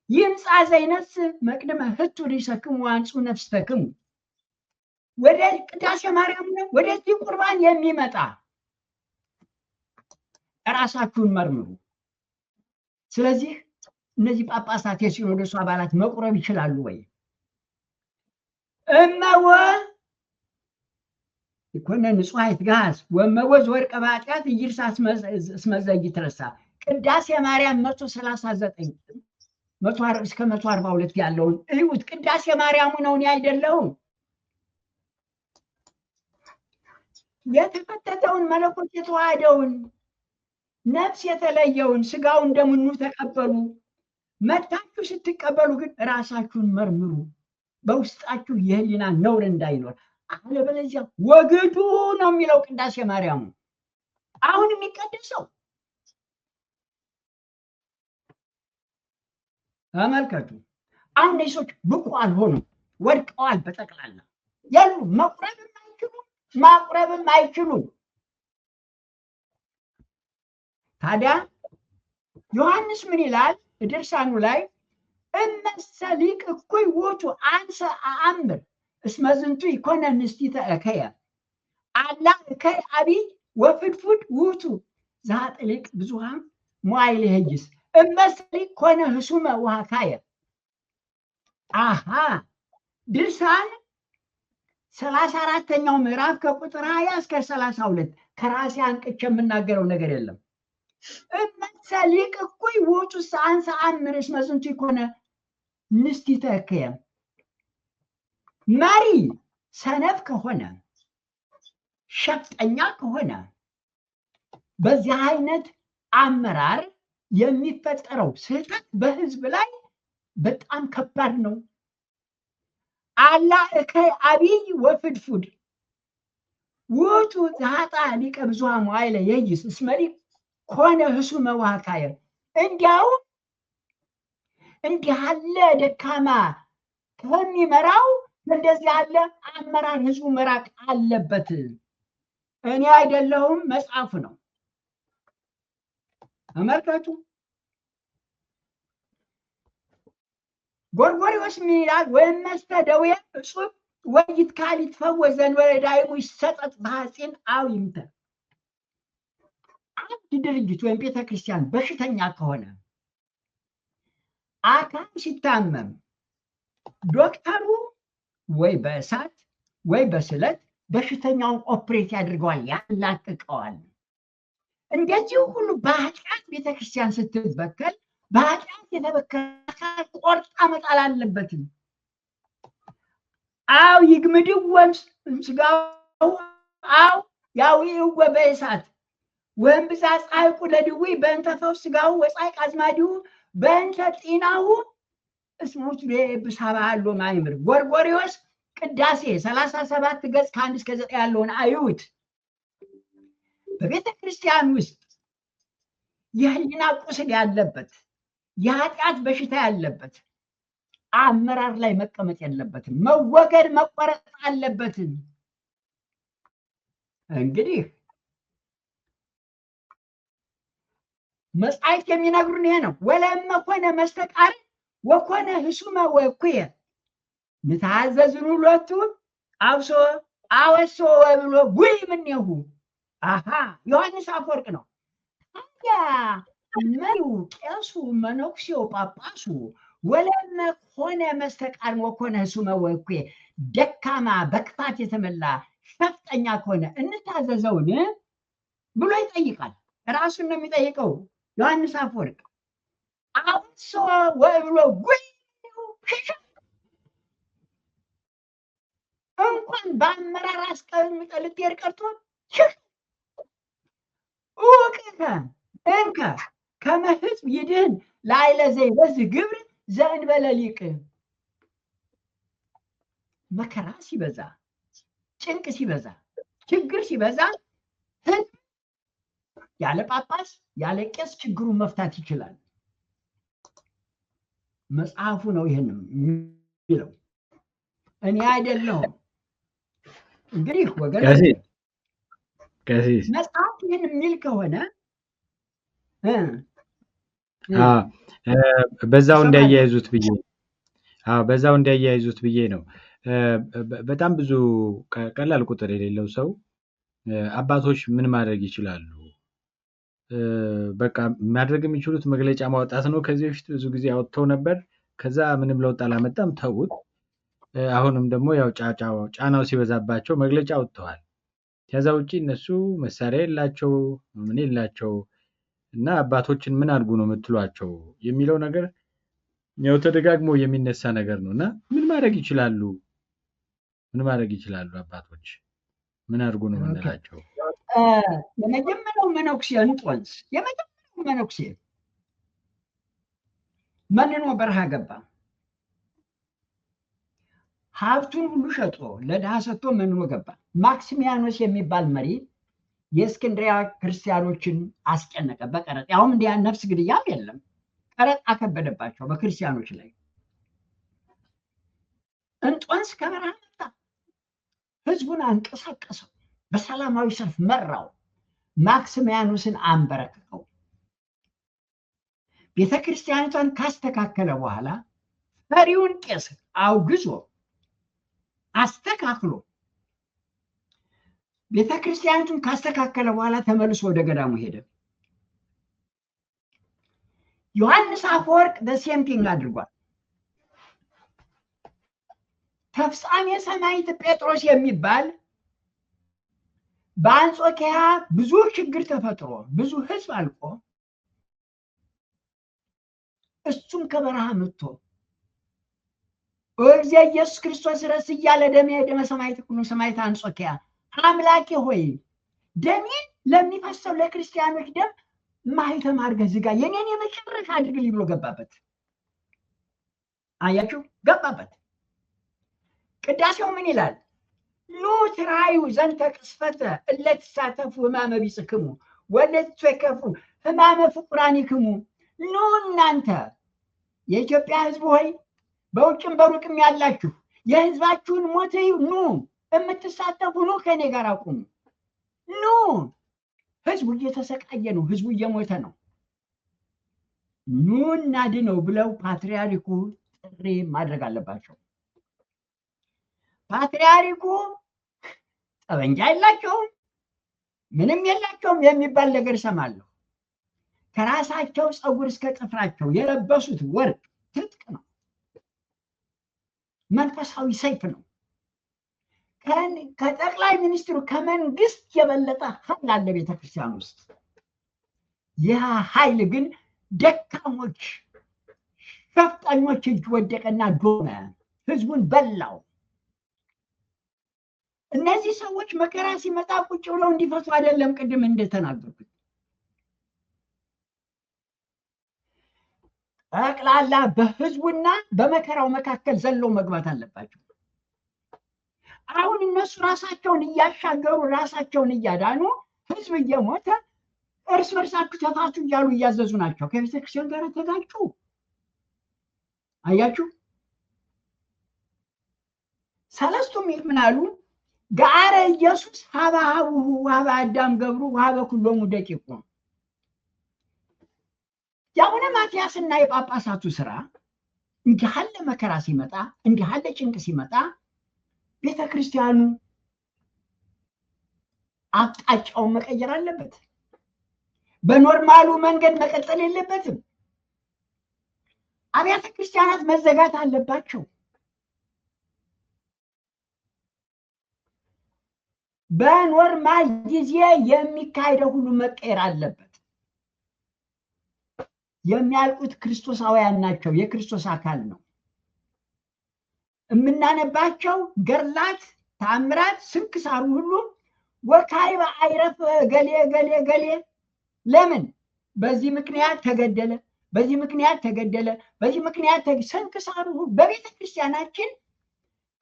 ይምጻ ዘይነስ መቅድመ ህቱ ሊሰክሙ አንጹ ነፍስተክሙ። ወደ ቅዳሴ ማርያም ነው ወደዚህ ቁርባን የሚመጣ ራሳችሁን መርምሩ። ስለዚህ እነዚህ ጳጳሳት የሲኖዶሱ አባላት መቁረብ ይችላሉ ወይ? እመወ ይኮነ ንጹሕ ይትጋስ ወመወ ዘወርቀ በኃጢአት ኢይርሳ እስመ ዘኢይትረሳ። ቅዳሴ ማርያም 139 እስከ 142 ያለውን እዩት። ቅዳሴ ማርያሙ ነው እኔ አይደለሁም። የተፈተተውን መለኮት የተዋሃደውን ነፍስ የተለየውን ስጋውን ደሙን ተቀበሉ። መጥታችሁ ስትቀበሉ ግን ራሳችሁን መርምሩ፣ በውስጣችሁ የህሊና ነውር እንዳይኖር፣ አለበለዚያ ወግዱ ነው የሚለው ቅዳሴ ማርያሙ። አሁን የሚቀደሰው ተመልከቱ። አሁን ሰዎች ብቁ አልሆኑም፣ ወድቀዋል። በጠቅላላ ያሉ መቁረብም አይችሉም፣ ማቁረብም አይችሉም። ታዲያ ዮሐንስ ምን ይላል ድርሳኑ ላይ? እመሰሊቅ እኩይ ውእቱ አንሰ አአምር እስመ ዝንቱ ይኮነ ንስቲተ እከየ አላ እከይ አቢይ ወፍድፉድ ውእቱ ዘኀጥሊቅ ብዙኃን ሞዓይል ይሄይስ እመሰሊቅ ኮነ ህሱመ ወሃካየ። አሃ ድርሳን 34ኛው ምዕራፍ ከቁጥር 20 እስከ 32 ከራሴ አንቅቼ የምናገረው ነገር የለም። እመሰሊቅ እኩይ ውእቱ አንሰ አአምር እስመ ዝንቱ ይኮነ ንስቲተ እከየ። መሪ ሰነፍ ከሆነ ሸፍጠኛ ከሆነ በዚህ አይነት አመራር የሚፈጠረው ስህተት በህዝብ ላይ በጣም ከባድ ነው። አላ እከይ አቢይ ወፍድፉድ ውእቱ ዘኀጥሊቅ ብዙኃን ሞዓይለ ይሄይስ እስመ ሊቅ ኮነ ህሱመ ወሃካየ። እንዲያው እንዲህ ያለ ደካማ ከሚመራው እንደዚህ ያለ አመራር ህዝቡ መራቅ አለበት። እኔ አይደለሁም፣ መጽሐፉ ነው። ተመልከቱ። ጎርጎርዮስ ምን ይላል? ወእመሰ ደዌ እጹብ ወይትካል ይትፈወስ ዘእንበለ ዳይሙ ይሰጠጥ በሐፂን አው ይምተር። አንድ ድርጅት ወይም ቤተክርስቲያን በሽተኛ ከሆነ አካል ሲታመም ዶክተሩ ወይ በእሳት ወይ በስለት በሽተኛውን ኦፕሬት ያድርገዋል፣ ያላቅቀዋል። እንደዚህ ሁሉ በኃጢአት ቤተክርስቲያን ስትበከል በኃጢአት የተበከለ አካል ቆርጣ መጣል አለበትም። አው ይግምድወም ስጋው አው ያዊዕዎ በእሳት ወእምብዛ ጻይቁ ለድውይ በእንተ ፈውስ ስጋው ወጻይቅ አዝማዲሁ በእንተ ጤናሁ እስመ ውእቱ ብሳባ አሎ ማእምር። ጎርጎርዮስ ቅዳሴ 37 ገጽ ከ1 እስከ 9 ያለውን አዩት። በቤተ ክርስቲያን ውስጥ የህሊና ቁስል ያለበት የኃጢአት በሽታ ያለበት አመራር ላይ መቀመጥ የለበትም፣ መወገድ መቆረጥ አለበትም። እንግዲህ መጻሕፍት የሚነግሩን ይሄ ነው። ወለመ ኮነ መስተቃር ወኮነ ህሱመ ወእኩየ ንታዘዝኑ ሎቱ አብሶ አወሶ ወብሎ ጉይ ምኔሁ። አሃ ዮሐንስ አፈወርቅ ነው። ታዲያ መሪው ቄሱ መነኩሴው ጳጳሱ ወለመ ኮነ መስተቃር ወኮነ ህሱመ ወእኩየ ደካማ በክፋት የተመላ ሸፍጠኛ ከሆነ እንታዘዘውን ብሎ ይጠይቃል። ራሱን ነው የሚጠይቀው ዮሐንስ አፈወርቅ። አብሶ ወብሎ ጉይ እንኳን በአመራር አስቀምጠህ ልትሄድ ቀርቶ እውቅተ እንከ ከመ ሕዝብ ይድህን ላዕለ ዘይበዝሕ ግብር ዘእንበለ ሊቅ። መከራ ሲበዛ፣ ጭንቅ ሲበዛ፣ ችግር ሲበዛ ሕዝብ ያለ ጳጳስ ያለ ቄስ ችግሩን መፍታት ይችላል። መጽሐፉ ነው ይህን የሚለው፣ እኔ አይደለሁም። እንግዲህ ወገን መጽሐፍ ይህን የሚል ከሆነ በዛው እንዳያይዙት ብዬ ነው። በጣም ብዙ ቀላል ቁጥር የሌለው ሰው አባቶች ምን ማድረግ ይችላሉ? በቃ ማድረግ የሚችሉት መግለጫ ማውጣት ነው። ከዚህ በፊት ብዙ ጊዜ አወጥተው ነበር። ከዛ ምንም ለውጥ አላመጣም፣ ተውት። አሁንም ደግሞ ያው ጫናው ሲበዛባቸው መግለጫ አውጥተዋል። ከዛ ውጪ እነሱ መሳሪያ የላቸው ምን የላቸው እና አባቶችን ምን አድርጉ ነው የምትሏቸው የሚለው ነገር ያው ተደጋግሞ የሚነሳ ነገር ነው። እና ምን ማድረግ ይችላሉ? አባቶች ምን አድርጉ ነው የምንላቸው? የመጀመሪያው መነኩሴ እንጦንስ መንኖ በረሃ ገባ። ሀብቱን ሁሉ ሸጦ ለድሃ ሰጥቶ መንኖ ገባ። ማክሲሚያኖስ የሚባል መሪ የእስክንድሪያ ክርስቲያኖችን አስጨነቀ በቀረጥ። ያውም እንዲያ ነፍስ ግድያም የለም፣ ቀረጥ አከበደባቸው በክርስቲያኖች ላይ። እንጦንስ ከበረሃ መጣ፣ ህዝቡን አንቀሳቀሰው፣ በሰላማዊ ሰልፍ መራው፣ ማክስሚያኖስን አንበረከከው። ቤተክርስቲያኒቷን ካስተካከለ በኋላ ፈሪውን ቄስ አውግዞ አስተካክሎ ቤተክርስቲያኒቱን ካስተካከለ በኋላ ተመልሶ ወደ ገዳሙ ሄደ። ዮሐንስ አፈወርቅ በሴምቲንግ አድርጓል። ተፍጻሜ ሰማዕት ጴጥሮስ የሚባል በአንጾኪያ ብዙ ችግር ተፈጥሮ ብዙ ህዝብ አልቆ እሱም ከበረሃ መጥቶ ወእግዚአ ኢየሱስ ክርስቶስ ረስ እያለ ደሜ ደመ ሰማዕት ኩሉ ሰማዕት አንጾኪያ አምላኬ ሆይ ደሜ ለሚፈሰው ለክርስቲያኖች ደም ማኅተም አድርገህ ዝጋ፣ የኔን የመጨረሻ አድርግልኝ ብሎ ገባበት። አያችሁ፣ ገባበት። ቅዳሴው ምን ይላል? ኑ ትራዩ ዘንተ ቅስፈተ እለ ትሳተፉ ሕማመ ቢጽክሙ ወለትትወከፉ ሕማመ ፍቁራኒክሙ። ኑ እናንተ የኢትዮጵያ ህዝብ ሆይ በውጭም በሩቅም ያላችሁ የህዝባችሁን ሞት ኑ የምትሳተፉ ኑ ከኔ ጋር አቁሙ። ኑ ህዝቡ እየተሰቃየ ነው፣ ህዝቡ እየሞተ ነው። ኑ እናድነው ብለው ፓትርያርኩ ጥሪ ማድረግ አለባቸው። ፓትርያርኩ ጠበንጃ የላቸውም፣ ምንም የላቸውም የሚባል ነገር ሰማለሁ። ከራሳቸው ፀጉር እስከ ጥፍራቸው የለበሱት ወርቅ ትጥቅ ነው፣ መንፈሳዊ ሰይፍ ነው። ከጠቅላይ ሚኒስትሩ ከመንግስት የበለጠ ኃይል አለ ቤተክርስቲያን ውስጥ። ይህ ኃይል ግን ደካሞች ሸፍጠኞች እጅ ወደቀና ዶመ፣ ህዝቡን በላው። እነዚህ ሰዎች መከራ ሲመጣ ቁጭ ብለው እንዲፈሱ አይደለም፣ ቅድም እንደተናገርኩት ጠቅላላ በህዝቡና በመከራው መካከል ዘለው መግባት አለባቸው። አሁን እነሱ ራሳቸውን እያሻገሩ ራሳቸውን እያዳኑ ህዝብ እየሞተ እርስ በርሳችሁ ተፋቱ እያሉ እያዘዙ ናቸው። ከቤተክርስቲያን ጋር ተጋጩ። አያችሁ፣ ሰለስቱ ምዕት ምን አሉ? ገአረ ኢየሱስ ሀበ ሀቡሁ ወሀበ አዳም ገብሩ ወሀበ ኩሎሙ ደቂቁ። የአቡነ ማትያስና የጳጳሳቱ ስራ እንዲህ ያለ መከራ ሲመጣ፣ እንዲህ ያለ ጭንቅ ሲመጣ ቤተክርስቲያኑ አቅጣጫውን መቀየር አለበት። በኖርማሉ መንገድ መቀጠል የለበትም። አብያተ ክርስቲያናት መዘጋት አለባቸው። በኖርማል ጊዜ የሚካሄደው ሁሉ መቀየር አለበት። የሚያልቁት ክርስቶሳውያን ናቸው፣ የክርስቶስ አካል ነው። የምናነባቸው ገድላት፣ ተአምራት፣ ስንክሳሩ ሁሉ ወካዕበ አይረፍ ገሌ ገሌ ገሌ። ለምን? በዚህ ምክንያት ተገደለ፣ በዚህ ምክንያት ተገደለ፣ በዚህ ምክንያት ስንክሳሩ በቤተ ክርስቲያናችን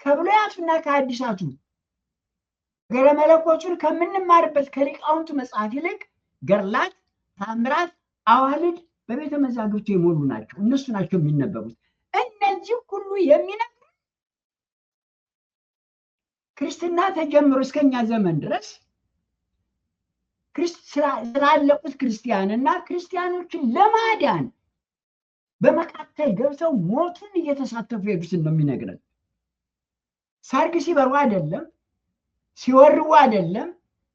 ከብሉያቱና ከአዲሳቱ ነገረ መለኮቱን ከምንማርበት ከሊቃውንቱ መጽሐፍ ይልቅ ገድላት፣ ተአምራት፣ አዋልድ በቤተ መዛግብቱ የሞሉ ናቸው። እነሱ ናቸው የሚነበቡት። እነዚህ ሁሉ የሚነግሩ ክርስትና ተጀምሮ እስከኛ ዘመን ድረስ ስላለቁት ክርስቲያንና ክርስቲያኖችን ለማዳን በመካከል ገብተው ሞቱን እየተሳተፉ የሄዱትን ነው የሚነግረን። ሰርግ ሲበሩ አይደለም፣ ሲወርቡ አይደለም፣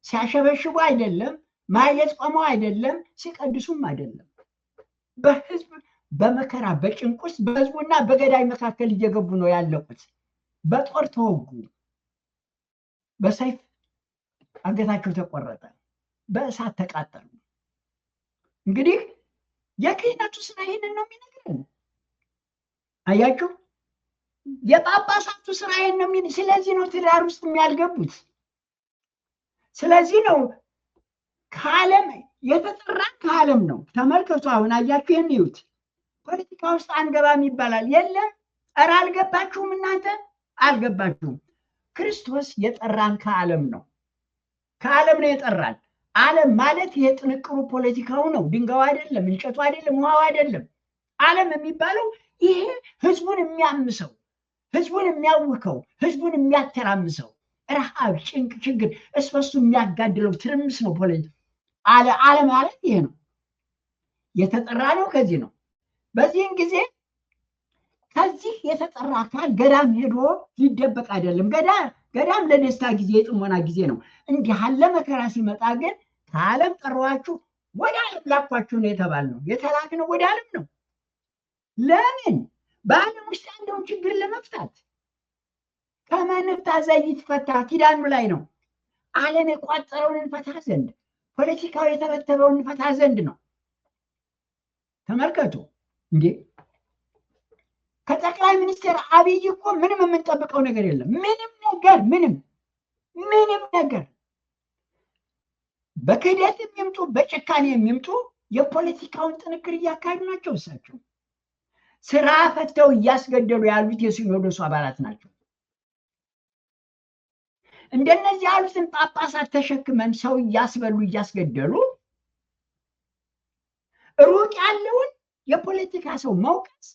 ሲያሸበሽቡ አይደለም፣ ማህሌት ቆመው አይደለም፣ ሲቀድሱም አይደለም። በህዝብ በመከራ በጭንቅ ውስጥ በህዝቡና በገዳይ መካከል እየገቡ ነው ያለቁት። በጦር ተወጉ፣ በሰይፍ አንገታቸው ተቆረጠ፣ በእሳት ተቃጠሉ። እንግዲህ የክህነቱ ስራ ይህንን ነው የሚነግረን። አያችሁ፣ የጳጳሳቱ ስራ ይህን ነው። ስለዚህ ነው ትዳር ውስጥ የሚያልገቡት። ስለዚህ ነው ከዓለም የተጠራን ከዓለም ነው። ተመልከቱ፣ አሁን አያችሁ፣ ይህን ይዩት። ፖለቲካ ውስጥ አንገባም ይባላል። የለም፣ ኧረ አልገባችሁም፣ እናንተ አልገባችሁም። ክርስቶስ የጠራን ከዓለም ነው። ከዓለም ነው የጠራን። ዓለም ማለት ይሄ ጥንቅሩ ፖለቲካው ነው። ድንጋዩ አይደለም፣ እንጨቱ አይደለም፣ ውሃው አይደለም። ዓለም የሚባለው ይሄ ህዝቡን የሚያምሰው፣ ህዝቡን የሚያውከው፣ ህዝቡን የሚያተራምሰው ረሃብ፣ ጭንቅ፣ ችግር እስበሱ የሚያጋድለው ትርምስ ነው። ዓለም ማለት ይሄ ነው። የተጠራ ነው ከዚህ ነው። በዚህም ጊዜ ከዚህ የተጠራ አካል ገዳም ሄዶ ሊደበቅ አይደለም። ገዳም ለደስታ ጊዜ፣ የጥሞና ጊዜ ነው። እንዲህ ያለ መከራ ሲመጣ ግን ከዓለም ጠራኋችሁ ወደ ዓለም ላኳችሁ ነው የተባልነው። የተላክነው ወደ ዓለም ነው። ለምን? በዓለም ውስጥ ያለውን ችግር ለመፍታት። ከመንፍታ ዘይት ፈታ ኪዳኑ ላይ ነው። ዓለም የቋጠረውን እንፈታ ዘንድ፣ ፖለቲካው የተበተበውን እንፈታ ዘንድ ነው። ተመልከቱ እንዴ! ከጠቅላይ ሚኒስትር አብይ እኮ ምንም የምንጠብቀው ነገር የለም። ምንም ነገር በክህደት የሚምጡ በጭካኔ የሚምጡ የፖለቲካውን ጥንክር እያካሄዱ ናቸው። እሳቸው ስራ ፈተው እያስገደሉ ያሉት የሲኖዶሱ አባላት ናቸው። እንደነዚህ ያሉትን ጳጳሳት ተሸክመን ሰው እያስበሉ እያስገደሉ ሩቅ ያለውን የፖለቲካ ሰው መውቀስ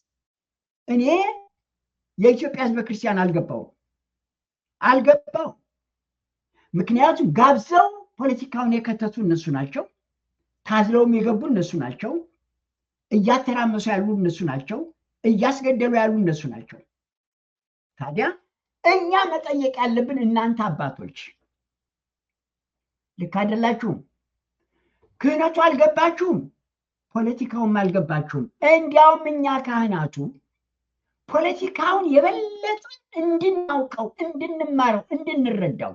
እኔ የኢትዮጵያ ሕዝበ ክርስቲያን አልገባው። ምክንያቱም ጋብዘው ፖለቲካውን የከተቱ እነሱ ናቸው። ታዝለውም የገቡ እነሱ ናቸው። እያተራመሱ ያሉ እነሱ ናቸው። እያስገደሉ ያሉ እነሱ ናቸው። ታዲያ እኛ መጠየቅ ያለብን እናንተ አባቶች ልክ አይደላችሁም። ክህነቱ አልገባችሁም፣ ፖለቲካውም አልገባችሁም። እንዲያውም እኛ ካህናቱ ፖለቲካውን የበለጠ እንድናውቀው፣ እንድንማረው፣ እንድንረዳው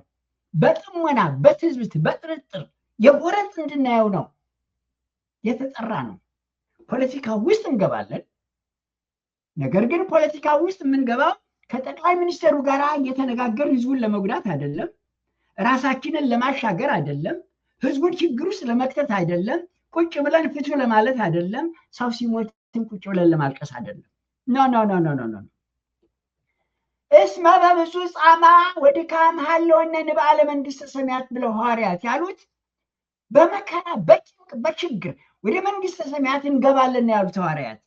በጥሞና በትዝብት በጥርጥር የጎረጥ እንድናየው ነው የተጠራ ነው። ፖለቲካ ውስጥ እንገባለን። ነገር ግን ፖለቲካ ውስጥ የምንገባው ከጠቅላይ ሚኒስትሩ ጋር እየተነጋገር ህዝቡን ለመጉዳት አይደለም፣ ራሳችንን ለማሻገር አይደለም፣ ህዝቡን ችግር ውስጥ ለመክተት አይደለም፣ ቁጭ ብለን ፍቱ ለማለት አይደለም፣ ሰው ሲሞትም ቁጭ ብለን ለማልቀስ አይደለም። ኖ እስመ በብዙ ጻማ ወድካም ሀለወነ ንብአለ መንግስተ ሰማያት ብለው ሐዋርያት ያሉት በመከራ በጭንቅ በችግር ወደ መንግስተ ሰማያት እንገባለን ያሉት ሐዋርያት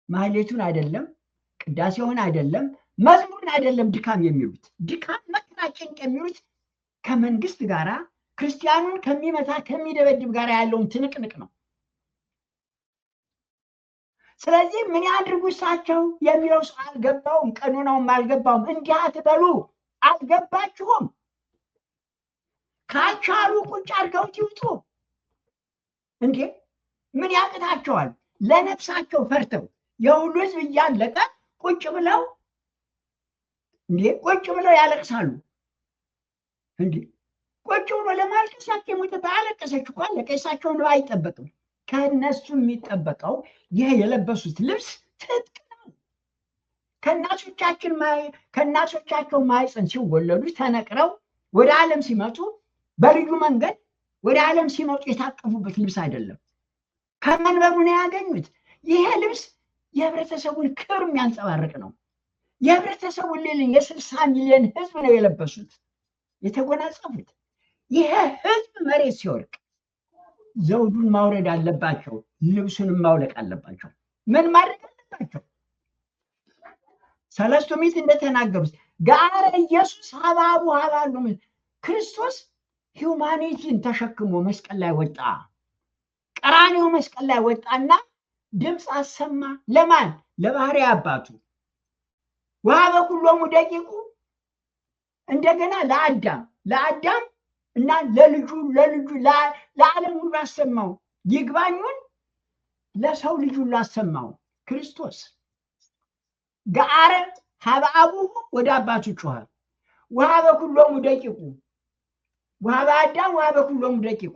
ማህሌቱን አይደለም፣ ቅዳሴውን አይደለም፣ መዝሙርን አይደለም ድካም የሚሉት። ድካም መከራ ጭንቅ የሚሉት ከመንግስት ጋራ ክርስቲያኑን ከሚመታ ከሚደበድብ ጋር ያለውን ትንቅንቅ ነው። ስለዚህ ምን ያድርጉ እሳቸው የሚለው ሰው አልገባውም፣ ቀኖናውም አልገባውም። እንዲህ አትበሉ፣ አልገባችሁም። ካልቻሉ ቁጭ አድርገውት ይውጡ። እንዴ ምን ያቅታቸዋል? ለነፍሳቸው ፈርተው የሁሉ ህዝብ እያለቀ ቁጭ ብለው ያለቅሳሉ። እንዴ ቁጭ ብሎ ለማልቀሳቸው የሞተ ባለቀሰች እኮ አለቀ። እሳቸውን አይጠበቅም። ከነሱ የሚጠበቀው ይሄ የለበሱት ልብስ ትጥቅ ነው። ከእናቶቻቸው ማህፀን ሲወለዱ ተነቅረው ወደ ዓለም ሲመጡ በልዩ መንገድ ወደ ዓለም ሲመጡ የታቀፉበት ልብስ አይደለም። ከመንበሩ ነው ያገኙት። ይሄ ልብስ የህብረተሰቡን ክብር የሚያንጸባርቅ ነው። የህብረተሰቡን የ60 ሚሊዮን ህዝብ ነው የለበሱት የተጎናጸፉት። ይሄ ህዝብ መሬት ሲወድቅ ዘውዱን ማውረድ አለባቸው፣ ልብሱንም ማውለቅ አለባቸው። ምን ማድረግ አለባቸው? ሰለስቱ ምዕት እንደተናገሩት ጋረ ኢየሱስ ሀባቡ ሀባሉ ክርስቶስ ሂውማኒቲን ተሸክሞ መስቀል ላይ ወጣ። ቀራንዮ መስቀል ላይ ወጣና ድምፅ አሰማ። ለማን? ለባህሪ አባቱ። ወሀበ ኩሎሙ ደቂቁ እንደገና ለአዳም እና ለልጁ ለዓለም ሁሉ አሰማው። ይግባኙን ለሰው ልጅ ሁሉ አሰማው። ክርስቶስ ገአረ ሀበ አቡሁ ወደ አባቱ ጮኸ። ወሀበ ኩሎሙ ደቂቁ ወሀበ አዳም ወሀበ ኩሎሙ ደቂቁ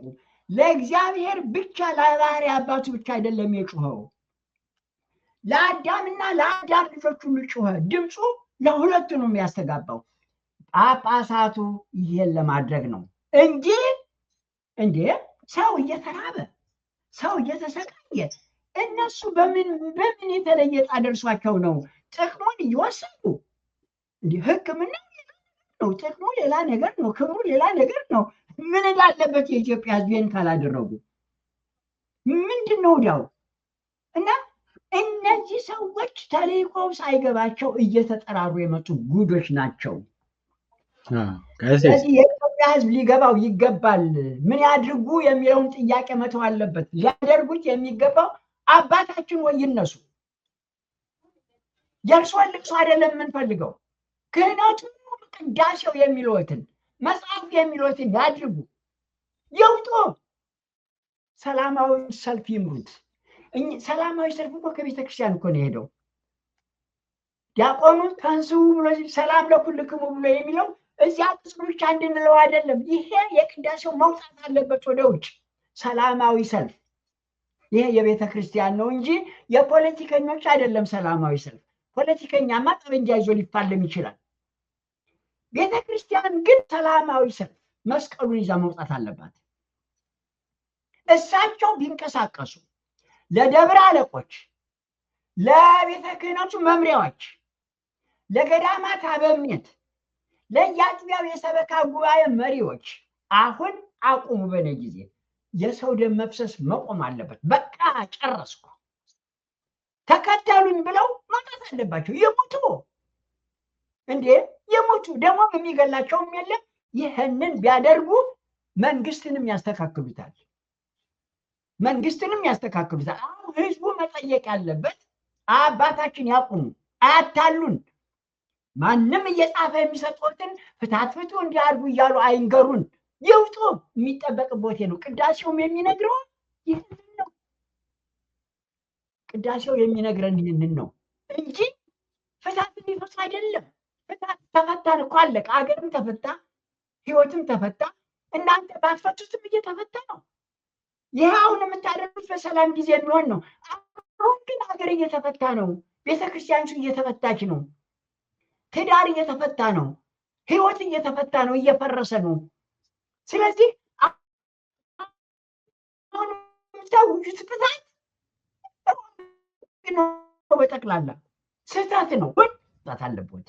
ለእግዚአብሔር ብቻ ለባህሪ አባቱ ብቻ አይደለም የጮኸው፣ ለአዳምና ለአዳም ልጆች ሁሉ ጮኸ። ድምፁ ለሁለቱ ነው የሚያስተጋባው። ጳጳሳቱ ይሄን ለማድረግ ነው እንጂ ሰው እየተራበ ሰው እየተሰቃየ እነሱ በምን የተለየ ዕጣ ደርሷቸው ነው ጥቅሙን እየወሰዱ? ሕክምና ነው ጥቅሙ ሌላ ነገር ነው፣ ክብሩ ሌላ ነገር ነው። ምን እንዳለበት የኢትዮጵያ ሕዝብን ካላደረጉ ምንድን ነው ዳው? እና እነዚህ ሰዎች ተልእኮው ሳይገባቸው እየተጠራሩ የመጡ ጉዶች ናቸው። ስለዚህ የኢትዮጵያ ሕዝብ ሊገባው ይገባል። ምን ያድርጉ የሚለውን ጥያቄ መተው አለበት። ሊያደርጉት የሚገባው አባታችን ወይ ይነሱ። የእርሶን ልቅሶ አይደለም የምንፈልገው። ክህነቱ ቅዳሴው የሚሉትን መጽሐፍ የሚሉትን ያድርጉ፣ ይውጡ። ሰላማዊ ሰልፍ ይምሩት። ሰላማዊ ሰልፍ እኮ ከቤተ ክርስቲያን እኮ ነው የሄደው። ዲያቆኑ ተንሥኡ ብሎ ሰላም ለኩልክሙ ብሎ የሚለው እዚያ ቅጽ ብቻ እንድንለው አይደለም። ይሄ የቅዳሴው መውጣት አለበት ወደ ውጭ። ሰላማዊ ሰልፍ ይሄ የቤተ ክርስቲያን ነው እንጂ የፖለቲከኞች አይደለም። ሰላማዊ ሰልፍ ፖለቲከኛማ ጠመንጃ ይዞ ሊፋለም ይችላል። ቤተ ክርስቲያን ግን ሰላማዊ ሰልፍ መስቀሉን ይዛ መውጣት አለባት። እሳቸው ቢንቀሳቀሱ ለደብረ አለቆች፣ ለቤተ ክህነቱ መምሪያዎች፣ ለገዳማት አበምኔት፣ ለየአጥቢያው የሰበካ ጉባኤ መሪዎች አሁን አቁሙ፣ በኔ ጊዜ የሰው ደም መፍሰስ መቆም አለበት፣ በቃ ጨረስኩ፣ ተከተሉኝ ብለው መውጣት አለባቸው። ይሙቱ እንዴ ይሙቱ። ደግሞ የሚገላቸውም የለም። ይህንን ቢያደርጉ መንግስትንም ያስተካክሉታል። አሁን ህዝቡ መጠየቅ ያለበት አባታችን ያቁሙ፣ አያታሉን። ማንም እየጻፈ የሚሰጡትን ፍታትፍቱ እንዲያርጉ እያሉ አይንገሩን፣ ይውጡ። የሚጠበቅቦት ነው። ቅዳሴውም የሚነግረው ይህንን ነው። ቅዳሴው የሚነግረን ይህንን ነው እንጂ ፍታት እንዲፈስ አይደለም። ፍታት ተፈታን እኮ አለቀ። አገርም ተፈታ፣ ህይወትም ተፈታ። እናንተ ባትፈቱትም እየተፈታ ነው። ይህ አሁን የምታደርጉት በሰላም ጊዜ የሚሆን ነው። አሁን ግን ሀገር እየተፈታ ነው። ቤተክርስቲያኑ እየተፈታች ነው። ትዳር እየተፈታ ነው። ህይወት እየተፈታ ነው፣ እየፈረሰ ነው። ስለዚህ አሁን የምታውጁት ቅጣት በጠቅላላ ስህተት ነው። ቅጣት አለበት።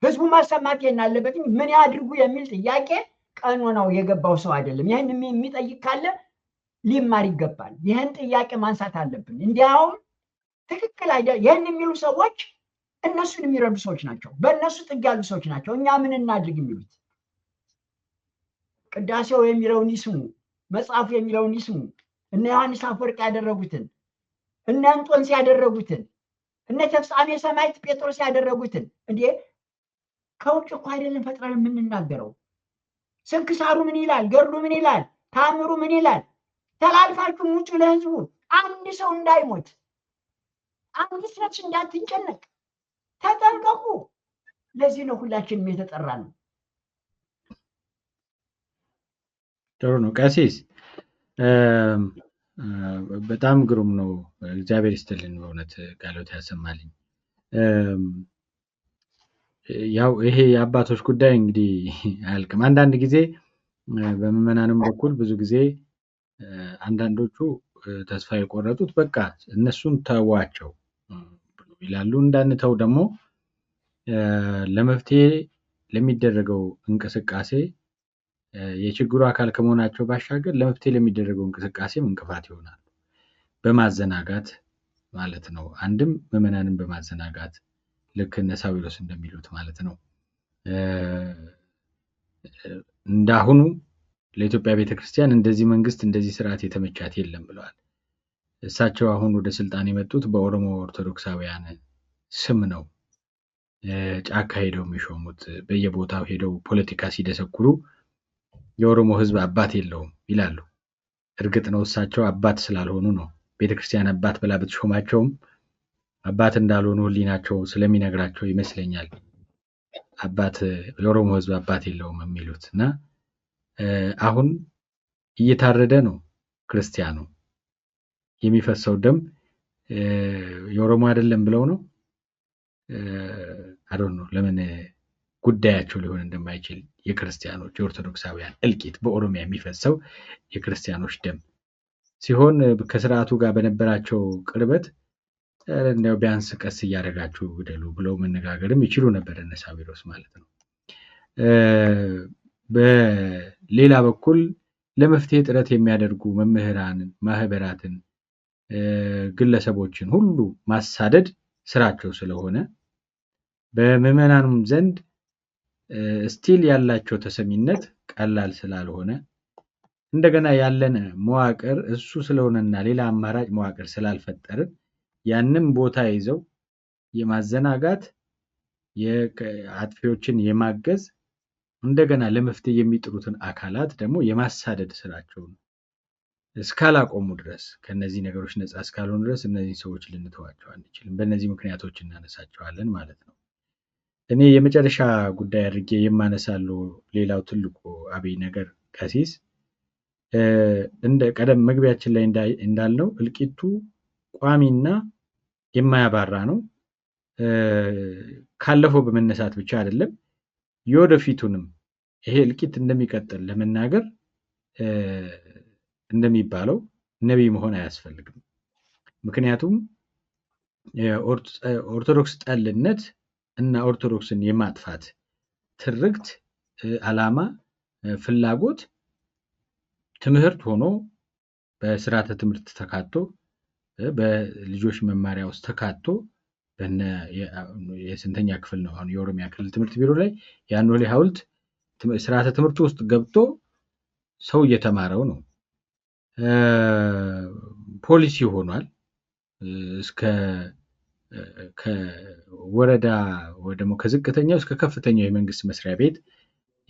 ህዝቡ ማሰማት አለበት። ምን ያድርጉ የሚል ጥያቄ ቀኖናው የገባው ሰው አይደለም። ይህን የሚጠይቅ ካለ ሊማር ይገባል። ይህን ጥያቄ ማንሳት አለብን። እንዲያውም ትክክል አይደል ይህን የሚሉ ሰዎች እነሱን የሚረዱ ሰዎች ናቸው። በእነሱ ጥግ ያሉ ሰዎች ናቸው። እኛ ምን እናድርግ የሚሉት። ቅዳሴው የሚለውን ይስሙ፣ መጽሐፉ የሚለውን ይስሙ። እነ ዮሐንስ አፈወርቅ ያደረጉትን፣ እነ እንጦንስ ያደረጉትን፣ እነ ተፍጻሜ ሰማዕት ጴጥሮስ ያደረጉትን። እንዴ ከውጭ እኮ አይደለም ፈጥረን የምንናገረው። ስንክሳሩ ምን ይላል? ገድሉ ምን ይላል? ታምሩ ምን ይላል? ተላልፋችሁ ውጡ ለህዝቡ። አንድ ሰው እንዳይሞት፣ አንድ ነፍስ እንዳትጨነቅ ተጠንቀቁ። ለዚህ ነው ሁላችንም የተጠራ ነው። ጥሩ ነው ቀሲስ፣ በጣም ግሩም ነው። እግዚአብሔር ይስጥልን፣ በእውነት ቃሎት ያሰማልኝ። ያው ይሄ የአባቶች ጉዳይ እንግዲህ አያልቅም። አንዳንድ ጊዜ በምዕመናንም በኩል ብዙ ጊዜ አንዳንዶቹ ተስፋ የቆረጡት በቃ እነሱን ተዋቸው ይላሉ። እንዳንተው ደግሞ ለመፍትሄ ለሚደረገው እንቅስቃሴ የችግሩ አካል ከመሆናቸው ባሻገር ለመፍትሄ ለሚደረገው እንቅስቃሴም እንቅፋት ይሆናሉ። በማዘናጋት ማለት ነው። አንድም ምዕመናንን በማዘናጋት ልክ እነ ሳዊሮስ እንደሚሉት ማለት ነው። እንዳሁኑ ለኢትዮጵያ ቤተክርስቲያን እንደዚህ መንግስት እንደዚህ ስርዓት የተመቻት የለም ብለዋል። እሳቸው አሁን ወደ ስልጣን የመጡት በኦሮሞ ኦርቶዶክሳውያን ስም ነው። ጫካ ሄደው የሚሾሙት፣ በየቦታው ሄደው ፖለቲካ ሲደሰኩሩ የኦሮሞ ህዝብ አባት የለውም ይላሉ። እርግጥ ነው እሳቸው አባት ስላልሆኑ ነው። ቤተክርስቲያን አባት ብላ ብትሾማቸውም አባት እንዳልሆኑ ህሊናቸው ስለሚነግራቸው ይመስለኛል አባት የኦሮሞ ህዝብ አባት የለውም የሚሉት። እና አሁን እየታረደ ነው ክርስቲያኑ። የሚፈሰው ደም የኦሮሞ አይደለም ብለው ነው። አዶን ነው ለምን ጉዳያቸው ሊሆን እንደማይችል የክርስቲያኖች የኦርቶዶክሳውያን እልቂት በኦሮሚያ የሚፈሰው የክርስቲያኖች ደም ሲሆን ከስርዓቱ ጋር በነበራቸው ቅርበት እንደው ቢያንስ ቀስ እያደረጋችሁ ግደሉ ብለው መነጋገርም ይችሉ ነበር እነ ሳዊሮስ ማለት ነው። በሌላ በኩል ለመፍትሄ ጥረት የሚያደርጉ መምህራንን፣ ማህበራትን ግለሰቦችን ሁሉ ማሳደድ ስራቸው ስለሆነ በምዕመናኑም ዘንድ ስቲል ያላቸው ተሰሚነት ቀላል ስላልሆነ እንደገና ያለን መዋቅር እሱ ስለሆነና ሌላ አማራጭ መዋቅር ስላልፈጠርን ያንን ቦታ ይዘው የማዘናጋት የአጥፊዎችን የማገዝ እንደገና ለመፍትሄ የሚጥሩትን አካላት ደግሞ የማሳደድ ስራቸው እስካላቆሙ ድረስ ከነዚህ ነገሮች ነፃ እስካልሆኑ ድረስ እነዚህ ሰዎች ልንተዋቸው አንችልም። በእነዚህ ምክንያቶች እናነሳቸዋለን ማለት ነው። እኔ የመጨረሻ ጉዳይ አድርጌ የማነሳለው ሌላው ትልቁ አብይ ነገር ቀሲስ እንደ ቀደም መግቢያችን ላይ እንዳልነው እልቂቱ ቋሚና የማያባራ ነው። ካለፈው በመነሳት ብቻ አይደለም የወደፊቱንም ይሄ እልቂት እንደሚቀጥል ለመናገር እንደሚባለው ነብይ መሆን አያስፈልግም። ምክንያቱም ኦርቶዶክስ ጠልነት እና ኦርቶዶክስን የማጥፋት ትርክት ዓላማ ፍላጎት ትምህርት ሆኖ በስርዓተ ትምህርት ተካቶ በልጆች መማሪያ ውስጥ ተካቶ የስንተኛ ክፍል ነው አሁን የኦሮሚያ ክልል ትምህርት ቢሮ ላይ የአኖሌ ሐውልት ስርዓተ ትምህርት ውስጥ ገብቶ ሰው እየተማረው ነው። ፖሊሲ ሆኗል። እስከ ከወረዳ ወይ ደግሞ ከዝቅተኛው እስከ ከፍተኛው የመንግስት መስሪያ ቤት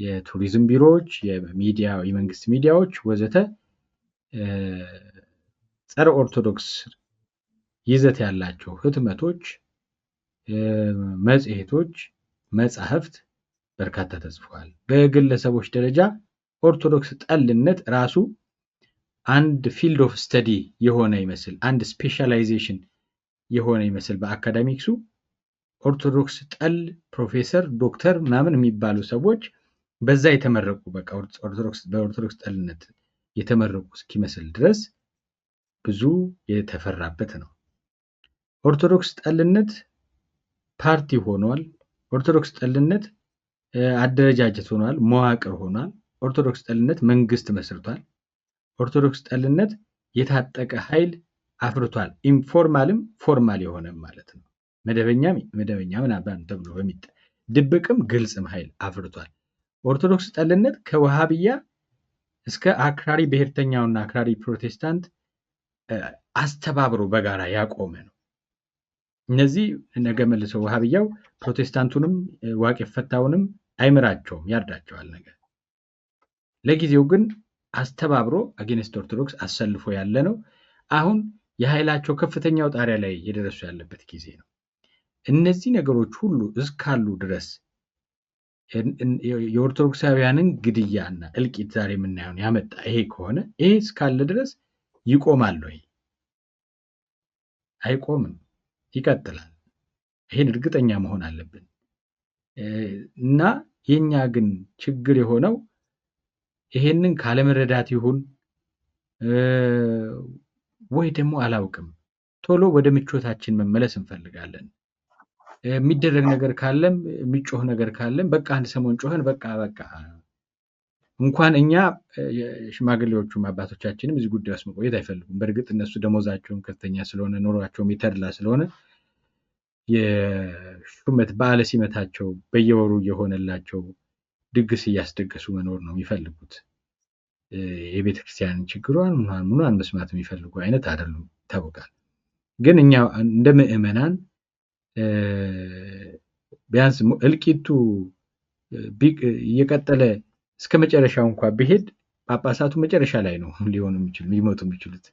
የቱሪዝም ቢሮዎች፣ የሚዲያ የመንግስት ሚዲያዎች ወዘተ ጸረ ኦርቶዶክስ ይዘት ያላቸው ህትመቶች፣ መጽሔቶች፣ መጻሕፍት በርካታ ተጽፈዋል። በግለሰቦች ደረጃ ኦርቶዶክስ ጠልነት ራሱ አንድ ፊልድ ኦፍ ስተዲ የሆነ ይመስል አንድ ስፔሻላይዜሽን የሆነ ይመስል በአካዳሚክሱ ኦርቶዶክስ ጠል ፕሮፌሰር ዶክተር ምናምን የሚባሉ ሰዎች በዛ የተመረቁ በቃ በኦርቶዶክስ ጠልነት የተመረቁ እስኪመስል ድረስ ብዙ የተፈራበት ነው። ኦርቶዶክስ ጠልነት ፓርቲ ሆኗል። ኦርቶዶክስ ጠልነት አደረጃጀት ሆኗል፣ መዋቅር ሆኗል። ኦርቶዶክስ ጠልነት መንግስት መስርቷል። ኦርቶዶክስ ጠልነት የታጠቀ ኃይል አፍርቷል። ኢንፎርማልም ፎርማል የሆነም ማለት ነው። መደበኛ ምናምን ተብሎ ድብቅም ግልጽም ኃይል አፍርቷል። ኦርቶዶክስ ጠልነት ከወሃብያ እስከ አክራሪ ብሔርተኛውና አክራሪ ፕሮቴስታንት አስተባብሮ በጋራ ያቆመ ነው። እነዚህ ነገ መልሰው ወሃብያው ፕሮቴስታንቱንም ዋቄ ፈታውንም አይምራቸውም፣ ያርዳቸዋል ነገር። ለጊዜው ግን አስተባብሮ አጌንስት ኦርቶዶክስ አሰልፎ ያለ ነው። አሁን የኃይላቸው ከፍተኛው ጣሪያ ላይ የደረሱ ያለበት ጊዜ ነው። እነዚህ ነገሮች ሁሉ እስካሉ ድረስ የኦርቶዶክሳውያንን ግድያና እልቂት ዛሬ የምናየውን ያመጣ ይሄ ከሆነ ይሄ እስካለ ድረስ ይቆማል ወይ? አይቆምም፣ ይቀጥላል። ይሄን እርግጠኛ መሆን አለብን። እና የኛ ግን ችግር የሆነው ይሄንን ካለመረዳት ይሁን ወይ ደግሞ አላውቅም፣ ቶሎ ወደ ምቾታችን መመለስ እንፈልጋለን። የሚደረግ ነገር ካለም የሚጮህ ነገር ካለም በቃ አንድ ሰሞን ጮህን በቃ እንኳን እኛ የሽማግሌዎቹም አባቶቻችንም እዚህ ጉዳይ ውስጥ መቆየት አይፈልጉም። በእርግጥ እነሱ ደሞዛቸውን ከፍተኛ ስለሆነ ኑሯቸውም የተድላ ስለሆነ የሹመት በዓለ ሲመታቸው በየወሩ እየሆነላቸው ድግስ እያስደገሱ መኖር ነው የሚፈልጉት። የቤተክርስቲያንን ችግሯን ምኗን መስማት የሚፈልጉ አይነት አይደሉም፣ ይታወቃል። ግን እኛ እንደ ምዕመናን ቢያንስ እልቂቱ እየቀጠለ እስከ መጨረሻው እንኳን ቢሄድ ጳጳሳቱ መጨረሻ ላይ ነው ሊሞቱ የሚችሉት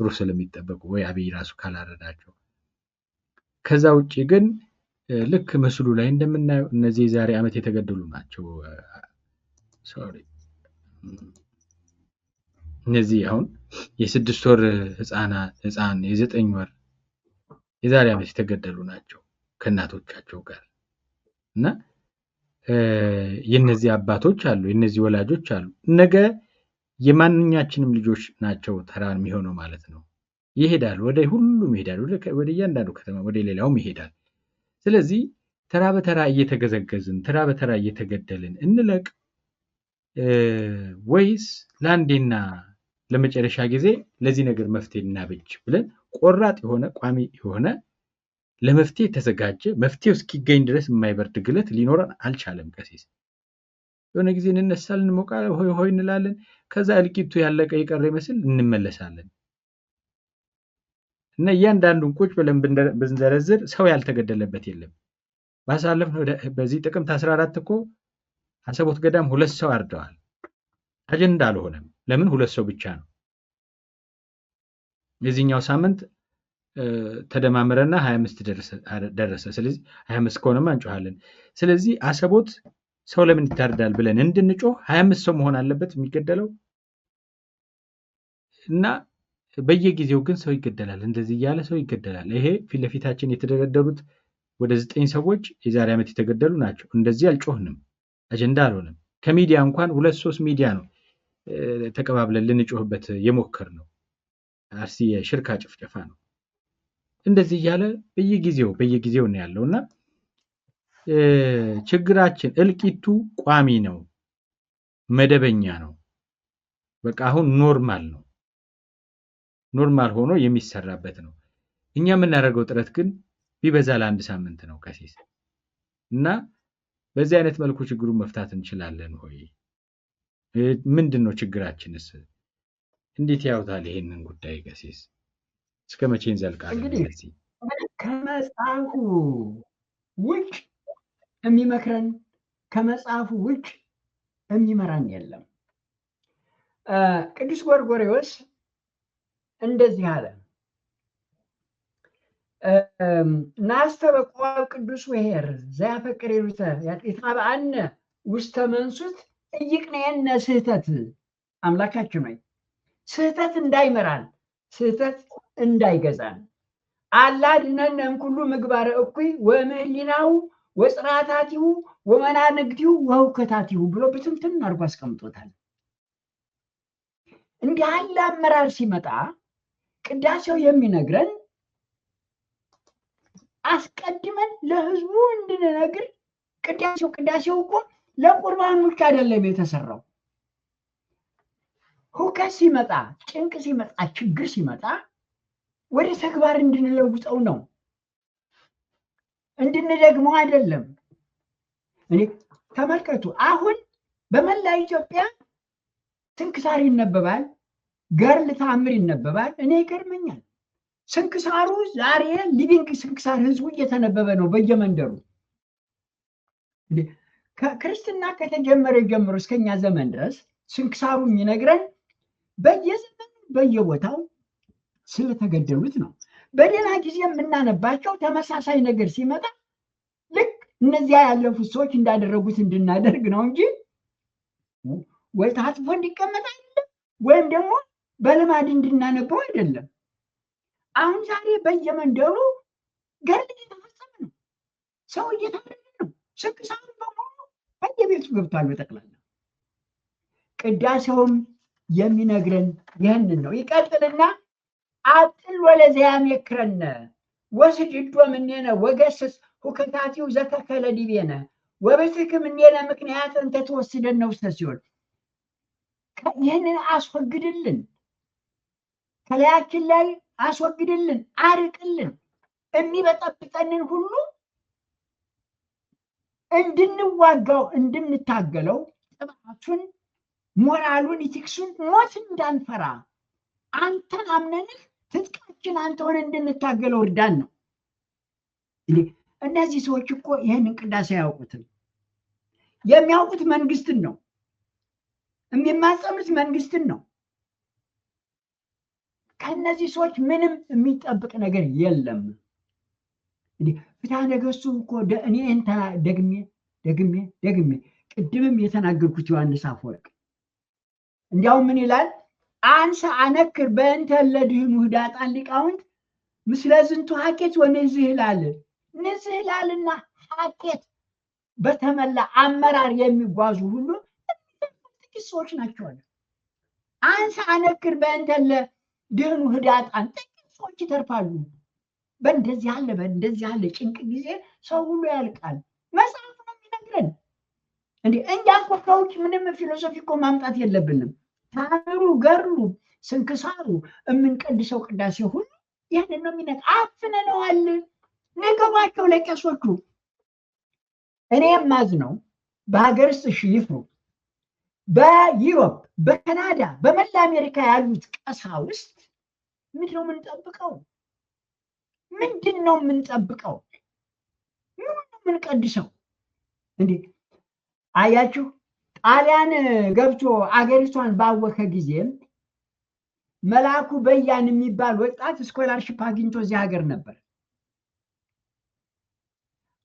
ጥሩ ስለሚጠበቁ ወይ አብይ ራሱ ካላረዳቸው። ከዛ ውጭ ግን ልክ ምስሉ ላይ እንደምናየው እነዚህ የዛሬ ዓመት የተገደሉ ናቸው። እነዚህ አሁን የ6 ወር ህፃን የ9 ወር የዛሬ ዓመት የተገደሉ ናቸው ከእናቶቻቸው ጋር እና የነዚህ አባቶች አሉ፣ የነዚህ ወላጆች አሉ። ነገ የማንኛችንም ልጆች ናቸው ተራ የሚሆነው ማለት ነው። ይሄዳል፣ ወደ ሁሉም ይሄዳል፣ ወደ እያንዳንዱ ከተማ ወደ ሌላውም ይሄዳል። ስለዚህ ተራ በተራ እየተገዘገዝን ተራ በተራ እየተገደልን እንለቅ ወይስ ለአንዴና ለመጨረሻ ጊዜ ለዚህ ነገር መፍትሄ እናበጅ ብለን ቆራጥ የሆነ ቋሚ የሆነ ለመፍትሄ የተዘጋጀ መፍትሄው እስኪገኝ ድረስ የማይበርድ ግለት ሊኖረን አልቻለም። ቀሲስ የሆነ ጊዜ እንነሳለን፣ ሞቃለን፣ ሆይ ሆይ እንላለን። ከዛ እልቂቱ ያለቀ የቀረ ይመስል እንመለሳለን። እና እያንዳንዱን ቁጭ ብለን ብንዘረዝር ሰው ያልተገደለበት የለም። ባሳለፍነው በዚህ ጥቅምት 14 እኮ አሰቦት ገዳም 2 ሰው አርደዋል። አጀንዳ አልሆነም። ለምን 2 ሰው ብቻ ነው። የዚህኛው ሳምንት ተደማምረና 25 ደረሰ። ስለዚህ 25 ከሆነማ እንጮሃለን። ስለዚህ አሰቦት ሰው ለምን ይታርዳል ብለን እንድንጮህ 25 ሰው መሆን አለበት የሚገደለው። እና በየጊዜው ግን ሰው ይገደላል። እንደዚህ እያለ ሰው ይገደላል። ይሄ ፊት ለፊታችን የተደረደሩት ወደ 9 ሰዎች የዛሬ ዓመት የተገደሉ ናቸው። እንደዚህ አልጮህንም፣ አጀንዳ አልሆነም። ከሚዲያ እንኳን 2-3 ሚዲያ ነው ተቀባብለን ልንጮህበት የሞከርነው። አርሲ የሽርካ ጭፍጨፋ ነው። እንደዚህ እያለ በየጊዜው ነው ያለውና ችግራችን እልቂቱ ቋሚ ነው፣ መደበኛ ነው። በቃ አሁን ኖርማል ሆኖ የሚሰራበት ነው። እኛ የምናደርገው ጥረት ግን ቢበዛ ለ1 ሳምንት ነው ቀሲስ። እና በዚህ አይነት መልኩ ችግሩን መፍታት እንችላለን ሆይ? ምንድነው ችግራችንስ? እንዴት ያውታል ይሄንን ጉዳይ ቀሲስ? እስከ መቼ እንዘልቃለን? እንግዲህ ከመጽሐፉ ውጭ የሚመክረን ከመጽሐፉ ውጭ የሚመራን የለም። ቅዱስ ጎርጎርዮስ እንደዚህ አለ። ናስተበቆ ቅዱስ ወሄር ዘያፈቅር ይሩተ ይታበአነ ውስተ መንሱት እይቅነየነ ስህተት። አምላካችን ሆይ ስህተት እንዳይመራን፣ ስህተት እንዳይገዛን አላ ድነነ እምኩሉ ምግባረ እኩይ ወምህሊናሁ ወጽራታቲሁ ወመናንግቲሁ ወሁከታቲሁ ብሎ ብትንትን አድርጎ አስቀምጦታል። እንዲህ ያለ አመራር ሲመጣ ቅዳሴው የሚነግረን አስቀድመን ለህዝቡ እንድንነግር። ቅዳሴው እኮ ለቁርባን ብቻ አይደለም የተሰራው። ሁከት ሲመጣ፣ ጭንቅ ሲመጣ፣ ችግር ሲመጣ ወደ ተግባር እንድንለውጠው ነው፣ እንድንደግመው አይደለም። እኔ ተመልከቱ፣ አሁን በመላ ኢትዮጵያ ስንክሳር ይነበባል፣ ገርል ተአምር ይነበባል። እኔ ይገርመኛል። ስንክሳሩ ዛሬ ሊቪንግ ስንክሳር ህዝቡ እየተነበበ ነው በየመንደሩ። ክርስትና ከተጀመረ ጀምሮ እስከኛ ዘመን ድረስ ስንክሳሩ የሚነግረን በየዘመኑ በየቦታው ስለተገደሉት ነው። በሌላ ጊዜ የምናነባቸው ተመሳሳይ ነገር ሲመጣ ልክ እነዚያ ያለፉት ሰዎች እንዳደረጉት እንድናደርግ ነው እንጂ ወይ ታጥፎ እንዲቀመጥ አይደለም፣ ወይም ደግሞ በልማድ እንድናነበው አይደለም። አሁን ዛሬ በየመንደሩ ገድል እየተፈጸመ ነው፣ ሰው እየታረደ ነው። ስንክሳሩ በሙሉ በየቤቱ ገብቷል በጠቅላላ። ቅዳሴውም የሚነግረን ይህንን ነው። ይቀጥልና አጥል ወለዚያም የክረነ ወስጅዶ ምኔነ ወገስስ ሁከታቲው ዘተከለ ዲቤነ ወበትክም ምኔነ ምክንያት እንተ ተወስደን ውስተ ሲኦል። ይህንን አስወግድልን፣ ከላያችን ላይ አስወግድልን፣ አርቅልን። የሚበጠብጠንን ሁሉ እንድንዋጋው እንድንታገለው ጥባቱን፣ ሞራሉን፣ ኢቲክሱን፣ ሞት እንዳንፈራ አንተን አምነንህ ትጥቃችን አንተ ሆነ እንድንታገለው እርዳን ነው። እነዚህ ሰዎች እኮ ይህንን ቅዳሴ አያውቁትም። የሚያውቁት መንግስትን ነው፣ የሚማጸኑት መንግስትን ነው። ከእነዚህ ሰዎች ምንም የሚጠብቅ ነገር የለም። ፍትሐ ነገሥቱ እኮ እኔ ደግሜ ቅድምም የተናገርኩት ዮሐንስ አፈወርቅ እንዲያውም ምን ይላል? አንሰ አነክር በእንተ ለድህኑ ህዳጣን ሊቃውንት ምስለ ዝንቱ ሀኬት ወንዝህላል። ንዝህላልና ሀኬት በተመላ አመራር የሚጓዙ ሁሉ ጥቂት ሰዎች ናቸው። አንሰ አነክር በእንተ ለድህኑ ህዳጣን፣ ጥቂት ሰዎች ይተርፋሉ። በእንደዚህ ያለ ጭንቅ ጊዜ ሰው ሁሉ ያልቃል። መጽሐፍ ነው የሚነግረን። እኛ እኮ ከውጭ ምንም ፊሎሶፊ እኮ ማምጣት የለብንም። ታምሩ፣ ገርሉ፣ ስንክሳሩ የምንቀድሰው ቅዳሴ ሁሉ ይህንን ነው የሚነግር። አፍነነዋል። ነገሯቸው ለቄሶቹ። እኔ የማዝነው በሀገር ውስጥ ይፍሩ፣ በዩሮፕ፣ በካናዳ፣ በመላ አሜሪካ ያሉት ቀሳውስት ምንድን ነው የምንጠብቀው? ምንድን ነው የምንጠብቀው? ምን ነው የምንቀድሰው? እንዴ አያችሁ፣ ጣሊያን ገብቶ አገሪቷን ባወከ ጊዜ መልአኩ በያን የሚባል ወጣት ስኮላርሽፕ አግኝቶ እዚህ ሀገር ነበር።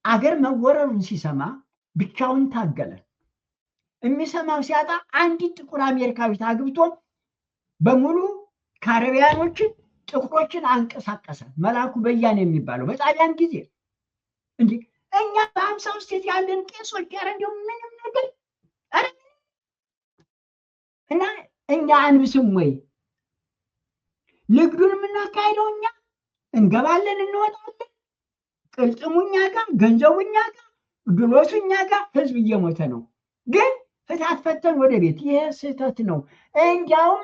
አገር መወረሩን ሲሰማ ብቻውን ታገለ። የሚሰማው ሲያጣ አንዲት ጥቁር አሜሪካዊት አግብቶ በሙሉ ካረቢያኖችን ጥቁሮችን አንቀሳቀሰ። መልአኩ በያን የሚባለው በጣሊያን ጊዜ። እንዲህ እኛ በ50 ስቴት ያለን ቄሶች ያረ እንዲሁ ምንም ነገር እና እኛ አንብስም ወይ? ንግዱን የምናካሄደው እኛ እንገባለን እንወጣለን። ቅልጥሙ እኛ ጋር፣ ገንዘቡ እኛ ጋር፣ ድሎቱ እኛ ጋር። ህዝብ እየሞተ ነው። ግን ፍታት ፈተን ወደ ቤት። ይሄ ስህተት ነው። እንዲያውም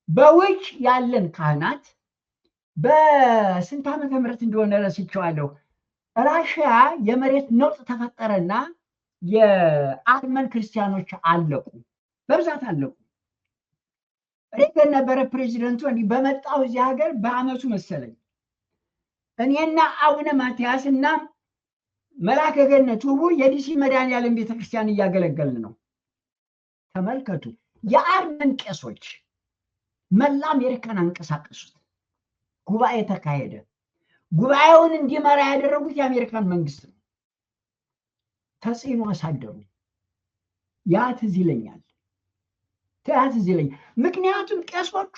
በውጭ ያለን ካህናት በስንት ዓመተ ምህረት እንደሆነ ረስቼዋለሁ፣ ራሽያ የመሬት ነውጥ ተፈጠረና የአርመን ክርስቲያኖች አለቁ፣ በብዛት አለቁ። ሬገን ነበረ ፕሬዚደንቱ። እንዲህ በመጣው እዚህ ሀገር በአመቱ መሰለኝ እኔና አቡነ ማትያስ እና መልአከ ገነት ውቡ የዲሲ መድኃኔዓለም ቤተክርስቲያን እያገለገልን ነው። ተመልከቱ፣ የአርመን ቄሶች መላ አሜሪካን አንቀሳቀሱት። ጉባኤ ተካሄደ። ጉባኤውን እንዲመራ ያደረጉት የአሜሪካን መንግስት ነው። ተጽዕኖ አሳደሩ። ያ ትዝ ይለኛል። ምክንያቱም ቄሶቹ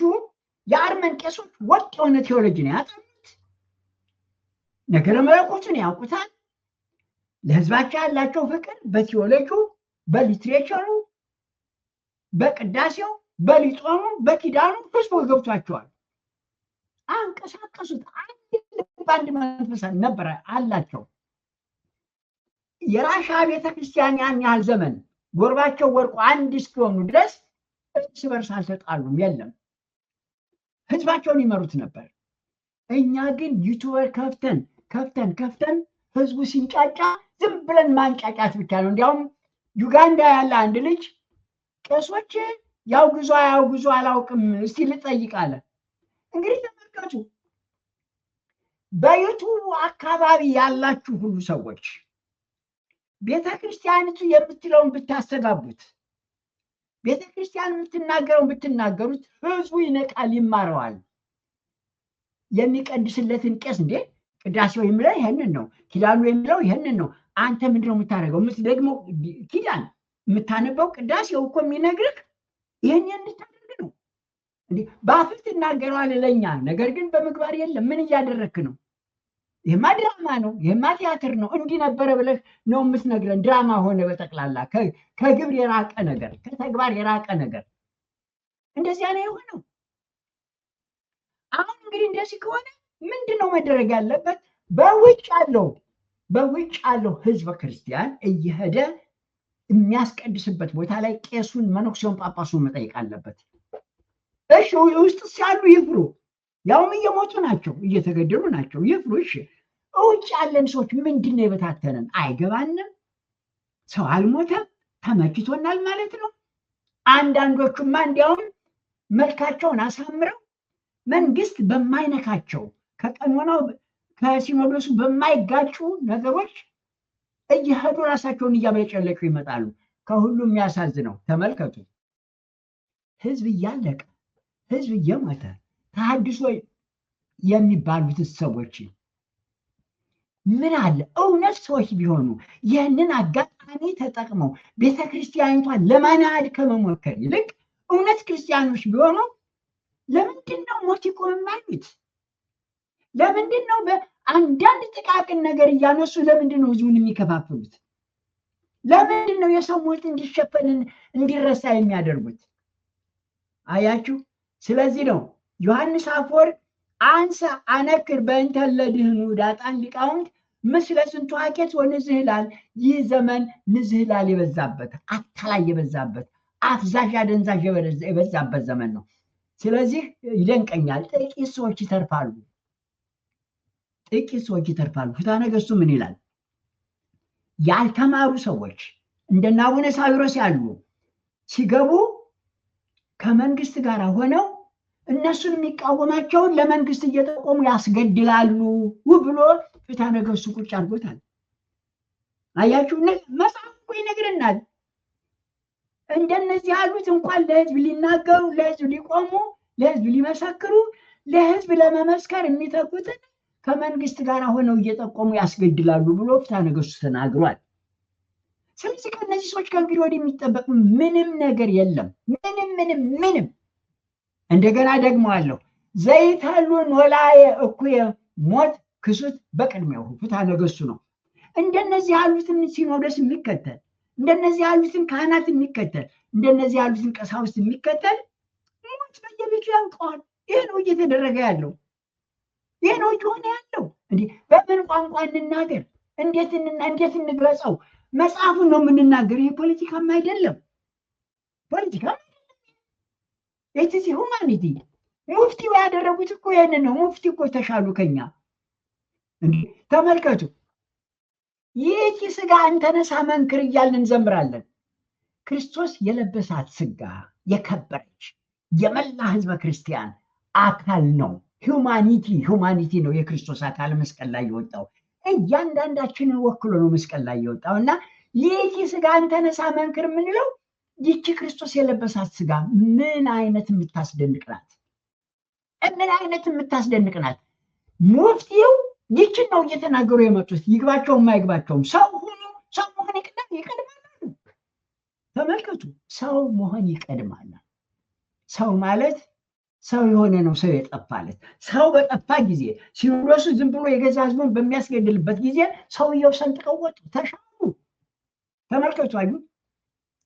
የአርመን ቄሶች ወጥ የሆነ ቴዎሎጂ ነው ያጠኑት። ነገረ መለኮቱን ያውቁታል። ለህዝባቸው ያላቸው ፍቅር በቴዎሎጂው፣ በሊትሬቸሩ፣ በቅዳሴው፣ በሊጦኑ፣ በኪዳኑ ህዝቡ ገብቷቸዋል። አንቀሳቀሱት። አንድ መንፈስ ነበረ አላቸው። የራሻ ቤተክርስቲያን ያን ያህል ዘመን ጎርባቸው ወርቆ አንድ እስኪሆኑ ድረስ እርስ በርስ አልተጣሉም። የለም፣ ህዝባቸውን ይመሩት ነበር። እኛ ግን ዩቱበር ከፍተን ህዝቡ ሲንጫጫ ዝም ብለን ማንጫጫት ብቻ ነው። እንዲያውም ዩጋንዳ ያለ አንድ ልጅ ቄሶች ያውግዙ አላውቅም እስቲ ልጠይቅ አለ። እንግዲህ ተመልከቱ፣ በዩቱብ አካባቢ ያላችሁ ሁሉ ሰዎች ቤተክርስቲያኒቱ የምትለውን ብታስተጋቡት፣ ቤተክርስቲያን የምትናገረውን ብትናገሩት ህዝቡ ይነቃል፣ ይማረዋል። የሚቀድስለትን ቄስ እንዴ ቅዳሴው የሚለው ይሄንን ነው፣ ኪዳኑ የሚለው ይሄንን ነው። አንተ ምንድነው የምታደርገው? የምትደግመው ኪዳን፣ የምታነበው ቅዳሴው እኮ የሚነግርህ ይሄን እንድታደርግ ነው። እንዴ በአፍህ ትናገረዋለህ ለኛ፣ ነገር ግን በምግባር የለም። ምን እያደረግክ ነው? ይሄማ ድራማ ነው፣ ይሄማ ቲያትር ነው። እንዲህ ነበረ ብለህ ነው የምትነግረን። ድራማ ሆነ በጠቅላላ ከግብር የራቀ ነገር፣ ከተግባር የራቀ ነገር። እንደዚያ ነው የሆነው። አሁን እንግዲህ እንደዚህ ከሆነ ምንድን ነው መደረግ ያለበት? በውጭ ያለው ህዝበ ክርስቲያን እየሄደ የሚያስቀድስበት ቦታ ላይ ቄሱን፣ መነኩሴውን፣ ጳጳሱን መጠየቅ አለበት። እሺ ውስጥ ሲያሉ ይፍሩ፣ ያውም እየሞቱ ናቸው፣ እየተገደሉ ናቸው፣ ይፍሩ። እሺ ውጭ ያለን ሰዎች ምንድን ነው የበታተነን? አይገባንም። ሰው አልሞተም፣ ተመችቶናል ማለት ነው። አንዳንዶቹማ እንዲያውም መልካቸውን አሳምረው መንግስት በማይነካቸው ከቀኖናው ከሲኖዶሱ በማይጋጩ ነገሮች እየሄዱ ራሳቸውን እያበለጨለጩ ይመጣሉ። ከሁሉም የሚያሳዝነው ተመልከቱ፣ ህዝብ እያለቀ፣ ህዝብ እየሞተ፣ ተሐድሶ የሚባሉት ሰዎች ምን አለ እውነት ሰዎች ቢሆኑ ይህንን አጋጣሚ ተጠቅመው ቤተክርስቲያኒቷን ለማናድ ከመሞከር ይልቅ እውነት ክርስቲያኖች ቢሆኑ ለምንድን ነው ሞት ይቆም የማይሉት? ለምንድን ነው በአንዳንድ ጥቃቅን ነገር እያነሱ ለምንድን ነው ህዝቡን የሚከፋፍሉት? ለምንድን ነው የሰው ሞት እንዲሸፈን እንዲረሳ የሚያደርጉት? አያችሁ። ስለዚህ ነው ዮሐንስ አፈወርቅ አንሰ አነክር በእንተ ለድህኑ ዳጣን ሊቃውንት ምስለ ስንቱ ሀኬት ወንዝህላል። ይህ ዘመን ንዝህላል የበዛበት፣ አታላይ የበዛበት፣ አፍዛዥ አደንዛዥ የበዛበት ዘመን ነው። ስለዚህ ይደንቀኛል። ጥቂት ሰዎች ይተርፋሉ። ጥቂት ሰዎች ይተርፋሉ። ፍትሐ ነገሥቱ ምን ይላል? ያልተማሩ ሰዎች እንደነ አቡነ ሳዊሮስ ያሉ ሲገቡ ከመንግስት ጋር ሆነው እነሱን የሚቃወማቸውን ለመንግስት እየጠቆሙ ያስገድላሉ ብሎ ፍትሐ ነገሥቱ ቁጭ አድርጎታል። አያችሁ፣ መጽሐፍ እኮ ይነግረናል። እንደነዚህ ያሉት እንኳን ለህዝብ ሊናገሩ፣ ለህዝብ ሊቆሙ፣ ለህዝብ ሊመሰክሩ፣ ለህዝብ ለመመስከር የሚተጉትን ከመንግስት ጋር ሆነው እየጠቆሙ ያስገድላሉ ብሎ ፍትሐ ነገሥቱ ተናግሯል። ስለዚህ ከእነዚህ ሰዎች ከእንግዲህ ወዲህ የሚጠበቅ ምንም ነገር የለም። ምንም። እንደገና ደግሞ አለው ዘይተሉ ኖላየ እኩየ ሞት ክሱት በቅድሚያው ፍትሐ ነገሥቱ ነው። እንደነዚህ ያሉትን ሲኖዶስ የሚከተል፣ እንደነዚህ ያሉትን ካህናት የሚከተል፣ እንደነዚህ ያሉትን ቀሳውስት የሚከተል ሞት በየቤቱ ያንቀዋል። ይሄ ነው እየተደረገ ያለው። ይሄ ነው እየሆነ ያለው። እንዲህ በምን ቋንቋ እንናገር? እንዴት እንግለጸው? መጽሐፉን ነው የምንናገር። ይሄ ፖለቲካም አይደለም። ኢትስ ሁማኒቲ። ሙፍቲው ያደረጉት እኮ ይሄንን ነው። ሙፍቲ እኮ ተሻሉ ከኛ። ተመልከቱ። ይህቺ ስጋ እንተነሳ መንክር እያልን እንዘምራለን። ክርስቶስ የለበሳት ስጋ የከበረች የመላ ህዝበ ክርስቲያን አካል ነው። ሁማኒቲ ነው የክርስቶስ አካል መስቀል ላይ የወጣው። እያንዳንዳችንን ወክሎ ነው መስቀል ላይ የወጣው እና ይህቺ ስጋ እንተነሳ መንክር የምንለው ይቺ ክርስቶስ የለበሳት ስጋ ምን አይነት የምታስደንቅ ናት! ምን አይነት የምታስደንቅ ናት! ሙፍቲው ይችን ነው እየተናገሩ የመጡት። ይግባቸውም የማይግባቸውም ሰው ሁኑ፣ ሰው መሆን ይቀድማል። ተመልከቱ፣ ሰው መሆን ይቀድማል። ሰው ማለት ሰው የሆነ ነው። ሰው የጠፋለት ሰው በጠፋ ጊዜ ሲኖዶሱ ዝም ብሎ የገዛ ህዝቡን በሚያስገድልበት ጊዜ ሰውየው ሰንጥቀው ወጡ፣ ተሻሉ። ተመልከቱ፣ አዩ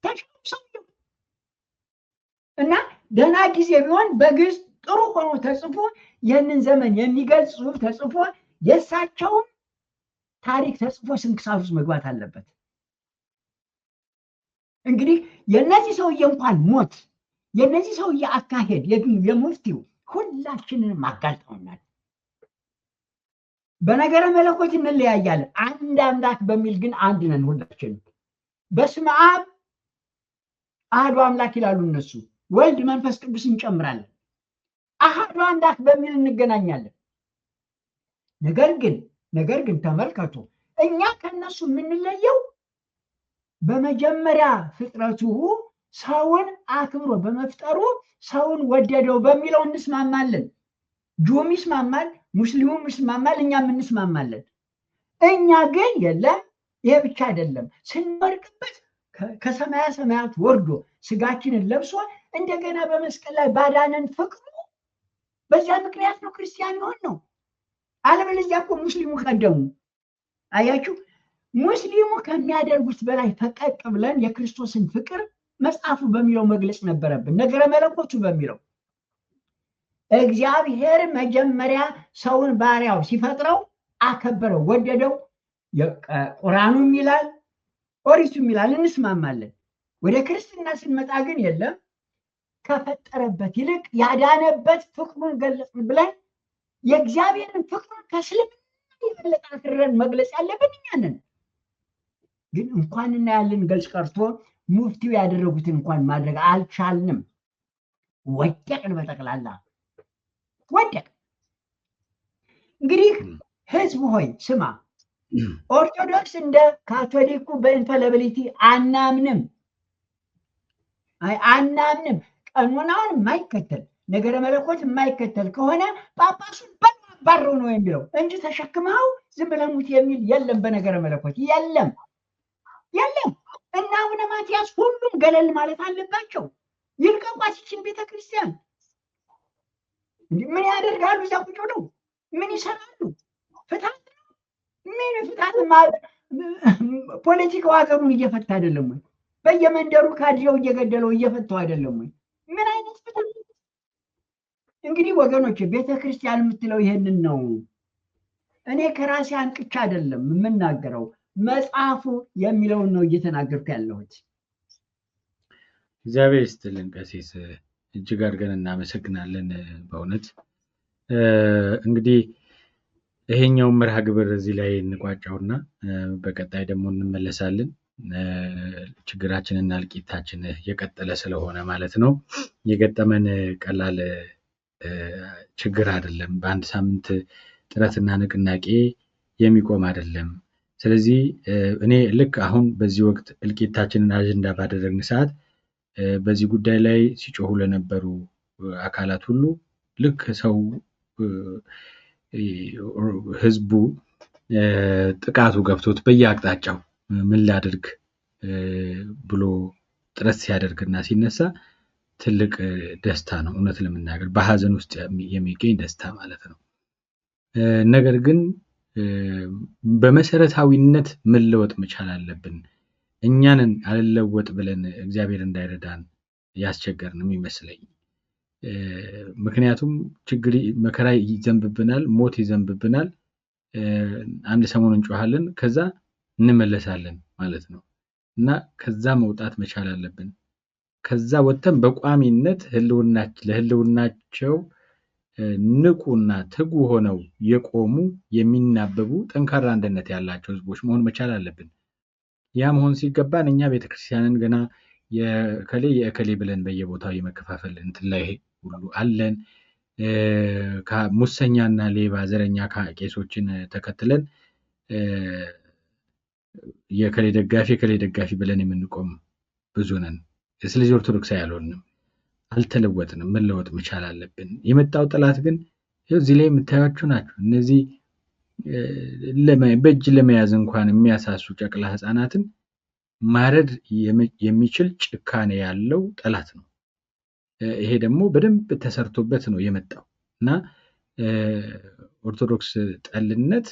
ተሻሉ ሰውየው እና ደህና ጊዜ ቢሆን በግዕዝ ጥሩ ሆኖ ተጽፎ ይህንን ዘመን የሚገልጽ ጽሑፍ ተጽፎ የእሳቸውም ታሪክ ተጽፎ ስንክሳር ውስጥ መግባት አለበት። እንግዲህ የእነዚህ ሰውዬ እንኳን ሞት፣ የእነዚህ ሰውዬ አካሄድ፣ የሙፍቲው ሁላችንንም አጋልጠውናል። በነገረ መለኮት እንለያያለን፣ አንድ አምላክ በሚል ግን አንድ ነን ሁላችንም። በስመ አብ አሐዱ አምላክ ይላሉ እነሱ፣ ወልድ መንፈስ ቅዱስ እንጨምራለን። አሐዱ አምላክ በሚል እንገናኛለን። ነገር ግን ተመልከቱ፣ እኛ ከነሱ የምንለየው በመጀመሪያ ፍጥረቱ ሰውን አክብሮ በመፍጠሩ ሰውን ወደደው በሚለው እንስማማለን። ጁም ይስማማል፣ ሙስሊሙም ይስማማል፣ እኛም እንስማማለን። እኛ ግን የለም፣ ይሄ ብቻ አይደለም፣ ስንወድቅበት ከሰማያ ሰማያት ወርዶ ስጋችንን ለብሶ እንደገና በመስቀል ላይ ባዳነን ፍቅሩ፣ በዚያ ምክንያት ነው ክርስቲያን የሆን ነው። አለበለዚያ እኮ ሙስሊሙ ቀደሙ። አያችሁ፣ ሙስሊሙ ከሚያደርጉት በላይ ፈቀቅ ብለን የክርስቶስን ፍቅር መጽሐፉ በሚለው መግለጽ ነበረብን። ነገረ መለኮቱ በሚለው እግዚአብሔር መጀመሪያ ሰውን ባሪያው ሲፈጥረው አከበረው፣ ወደደው። ቁርአኑም ይላል፣ ኦሪቱም ይላል፣ እንስማማለን። ወደ ክርስትና ስንመጣ ግን የለም፣ ከፈጠረበት ይልቅ ያዳነበት ፍቅሩን ገለጽን ብለን የእግዚአብሔርን ፍቅሩን ከእስልምና የበለጠ አክርረን መግለጽ ያለብን እኛ ነን። ግን እንኳን እናያለን ገልጽ ቀርቶ ሙፍቲው ያደረጉትን እንኳን ማድረግ አልቻልንም። ወደቅን፣ በጠቅላላ ወደቅ። እንግዲህ ህዝብ ሆይ ስማ፣ ኦርቶዶክስ እንደ ካቶሊኩ በኢንፋሊቢሊቲ አናምንም። አናምንም። ቀኖናውን የማይከተል ነገረ መለኮት የማይከተል ከሆነ ጳጳሱን ባረው ነው የሚለው እንጂ ተሸክመው ዝም ብለህ ሙት የሚል የለም። በነገረ መለኮት የለም። እና አቡነ ማትያስ ሁሉም ገለል ማለት አለባቸው። ይልቀቋት ይችን ቤተክርስቲያን። ምን ያደርጋሉ? እዛ ቁጭ ብለው ምን ይሰራሉ? ፍታት ነው። ምን ፍታት ማለት ፖለቲካው ሀገሩን እየፈታ አይደለም ወይ? በየመንደሩ ካድሬው እየገደለው እየፈታው አይደለም ወይ? ምን አይነት ፍታት? እንግዲህ ወገኖች ቤተክርስቲያን የምትለው ይሄንን ነው። እኔ ከራሴ አንቅቻ አይደለም የምናገረው፣ መጽሐፉ የሚለውን ነው እየተናገርኩ ያለሁት። እግዚአብሔር ይስጥልን ቀሲስ። እጅግ አድርገን እናመሰግናለን በእውነት። እንግዲህ ይሄኛውን መርሃ ግብር እዚህ ላይ እንቋጫውና በቀጣይ ደግሞ እንመለሳለን። ችግራችንና እልቂታችን የቀጠለ ስለሆነ ማለት ነው። የገጠመን ቀላል ችግር አይደለም። በአንድ ሳምንት ጥረትና ንቅናቄ የሚቆም አይደለም። ስለዚህ እኔ ልክ አሁን በዚህ ወቅት እልቂታችንን አጀንዳ ባደረግን ሰዓት በዚህ ጉዳይ ላይ ሲጮሁ ለነበሩ አካላት ሁሉ ልክ ሰው ህዝቡ ጥቃቱ ገብቶት በየአቅጣጫው ምን ላድርግ ብሎ ጥረት ሲያደርግና ሲነሳ ትልቅ ደስታ ነው። እውነት ለመናገር በሀዘን ውስጥ የሚገኝ ደስታ ማለት ነው። ነገር ግን በመሰረታዊነት መለወጥ መቻል አለብን። እኛንን አልለወጥ ብለን እግዚአብሔር እንዳይረዳን ያስቸገርን ይመስለኝ። ምክንያቱም ችግር መከራ ይዘንብብናል፣ ሞት ይዘንብብናል። አንድ ሰሞን እንጮሃለን፣ ከዛ እንመለሳለን ማለት ነው እና ከዛ መውጣት መቻል አለብን። ከዛ ወጥተን በቋሚነት ለህልውናቸው ንቁና ትጉ ሆነው የቆሙ የሚናበቡ ጠንካራ አንድነት ያላቸው ህዝቦች መሆን መቻል አለብን። ያ መሆን ሲገባን እኛ ቤተክርስቲያንን ገና የእከሌ ብለን በየቦታው የመከፋፈል እንትን ላይ ሁሉ አለን። ሙሰኛና ሌባ ዘረኛ ቄሶችን ተከትለን የእከሌ ደጋፊ ብለን የምንቆም ብዙ ነን። ስለዚህ ኦርቶዶክሳዊ አልሆንም፣ አልተለወጥንም። መለወጥ መቻል አለብን። የመጣው ጠላት ግን እዚህ ላይ የምታያቸው ናቸው። እነዚህ በእጅ ለመያዝ እንኳን የሚያሳሱ ጨቅላ ህፃናትን ማረድ የሚችል ጭካኔ ያለው ጠላት ነው። ይሄ ደግሞ በደንብ ተሰርቶበት ነው የመጣው እና ኦርቶዶክስ ጠልነት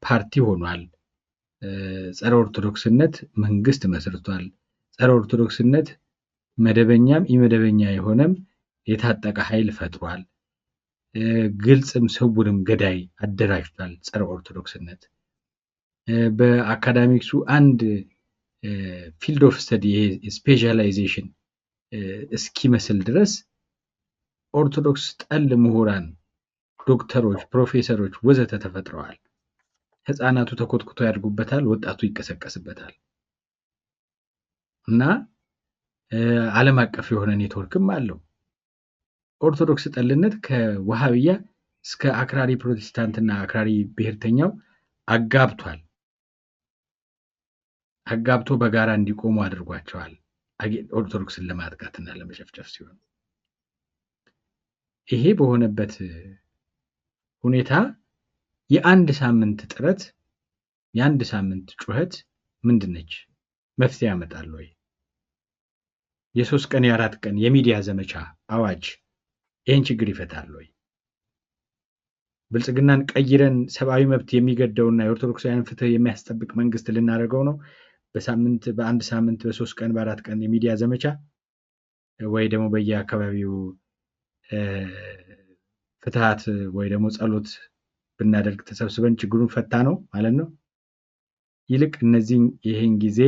ፓርቲ ሆኗል። ጸረ ኦርቶዶክስነት መንግስት መስርቷል። ጸረ ኦርቶዶክስነት መደበኛም ኢመደበኛ የሆነም የታጠቀ ኃይል ፈጥሯል። ግልጽም ስውርም ገዳይ አደራጅቷል። ጸረ ኦርቶዶክስነት በአካዳሚክሱ አንድ ፊልድ ኦፍ ስተዲ ስፔሻላይዜሽን እስኪመስል ድረስ ኦርቶዶክስ ጠል ምሁራን፣ ዶክተሮች፣ ፕሮፌሰሮች ወዘተ ተፈጥረዋል። ህፃናቱ ተኮትኩቶ ያድጉበታል፣ ወጣቱ ይቀሰቀስበታል እና ዓለም አቀፍ የሆነ ኔትወርክም አለው። ኦርቶዶክስ ጠልነት ከዋሃብያ እስከ አክራሪ ፕሮቴስታንትና አክራሪ ብሔርተኛው አጋብቷል። አጋብቶ በጋራ እንዲቆሙ አድርጓቸዋል። ኦርቶዶክስን ለማጥቃትና ለመጨፍጨፍ ሲሆን ይሄ በሆነበት ሁኔታ የአንድ ሳምንት ጥረት የአንድ ሳምንት ጩኸት ምንድነች? መፍትሄ ያመጣል ወይ? የ3 ቀን የ4 ቀን የሚዲያ ዘመቻ አዋጅ ይህን ችግር ይፈታል ወይ? ብልጽግናን ቀይረን ሰብአዊ መብት የሚገደውና የኦርቶዶክሳውያን ፍትህ የሚያስጠብቅ መንግስት ልናደርገው ነው? በአንድ ሳምንት በ3 ቀን በ4 ቀን የሚዲያ ዘመቻ ወይ ደግሞ በየአካባቢው ፍትሃት ወይ ደግሞ ጸሎት ብናደርግ ተሰብስበን ችግሩን ፈታ ነው ማለት ነው? ይልቅ ይህን ጊዜ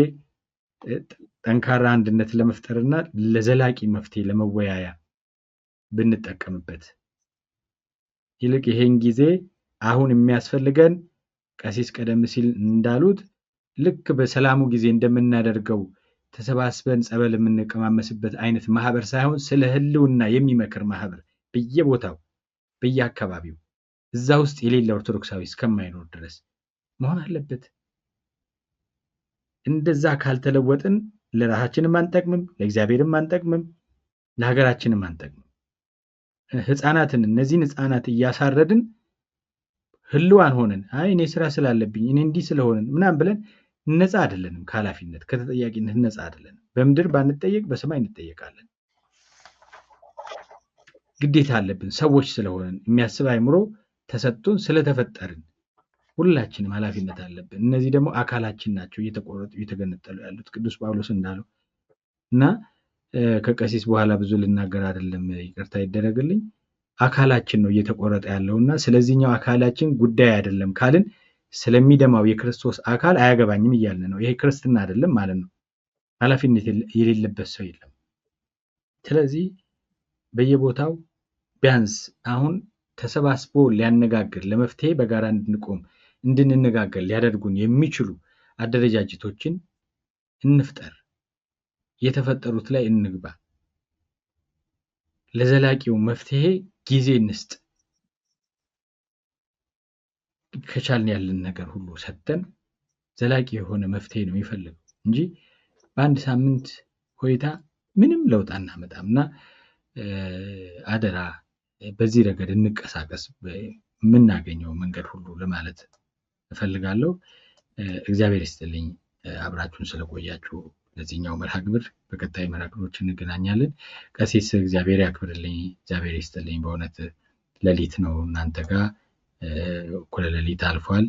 ጠንካራ አንድነት ለመፍጠርና ለዘላቂ መፍትሄ ለመወያያ ብንጠቀምበት፣ ይልቅ ይህን ጊዜ አሁን የሚያስፈልገን ቀሲስ ቀደም ሲል እንዳሉት ልክ በሰላሙ ጊዜ እንደምናደርገው ተሰባስበን ጸበል የምንቀማመስበት አይነት ማህበር ሳይሆን ስለ ህልውና የሚመክር ማህበር በየቦታው በየአካባቢው እዛ ውስጥ የሌለ ኦርቶዶክሳዊ እስከማይኖር ድረስ መሆን አለበት። እንደዛ ካልተለወጥን ለራሳችንም አንጠቅምም፣ ለእግዚአብሔርም አንጠቅምም፣ ለሀገራችንም አንጠቅምም። እነዚህን ህፃናት እያሳረድን ህልዋን ሆነን እኔ ስራ ስላለብኝ እኔ እንዲህ ስለሆነን ምናምን ብለን ነፃ አይደለንም። ከኃላፊነት ከተጠያቂነት ነፃ አይደለንም። በምድር ባንጠየቅ በሰማይ እንጠየቃለን። ግዴታ አለብን። ሰዎች ስለሆነን የሚያስብ አእምሮ ተሰጥቶን ስለተፈጠርን ሁላችንም ኃላፊነት አለብን። እነዚህ ደግሞ አካላችን ናቸው እየተቆረጡ እየተገነጠሉ ያሉት ቅዱስ ጳውሎስ እንዳለው እና ከቀሲስ በኋላ ብዙ ልናገር አይደለም፣ ይቅርታ ይደረግልኝ። አካላችን ነው እየተቆረጠ ያለውና ስለዚህኛው አካላችን ጉዳይ አይደለም ካልን ስለሚደማው የክርስቶስ አካል አያገባኝም እያልን ነው። ይሄ ክርስትና አይደለም ማለት ነው። ኃላፊነት የሌለበት ሰው የለም። ስለዚህ በየቦታው ቢያንስ አሁን ተሰባስቦ ሊያነጋግር ለመፍትሄ በጋራ እንድንቆም እንድንነጋገር ሊያደርጉን የሚችሉ አደረጃጀቶችን እንፍጠር። የተፈጠሩት ላይ እንግባ። ለዘላቂው መፍትሄ ጊዜ እንስጥ። ከቻልን ያለን ነገር ሁሉ ሰጥተን ዘላቂ የሆነ መፍትሄ ነው የሚፈልገው እንጂ በአንድ ሳምንት ቆይታ ምንም ለውጥ አናመጣምና አደራ በዚህ ረገድ እንቀሳቀስ የምናገኘው መንገድ ሁሉ ለማለት እፈልጋለሁ። እግዚአብሔር ይስጥልኝ አብራችሁን ስለቆያችሁ። ለዚህኛው መርሃ ግብር በቀጣይ መርሃ ግብሮች እንገናኛለን። ቀሲስ እግዚአብሔር ያክብርልኝ፣ እግዚአብሔር ይስጥልኝ። በእውነት ሌሊት ነው እናንተ ጋር እኩለ ሌሊት አልፏል።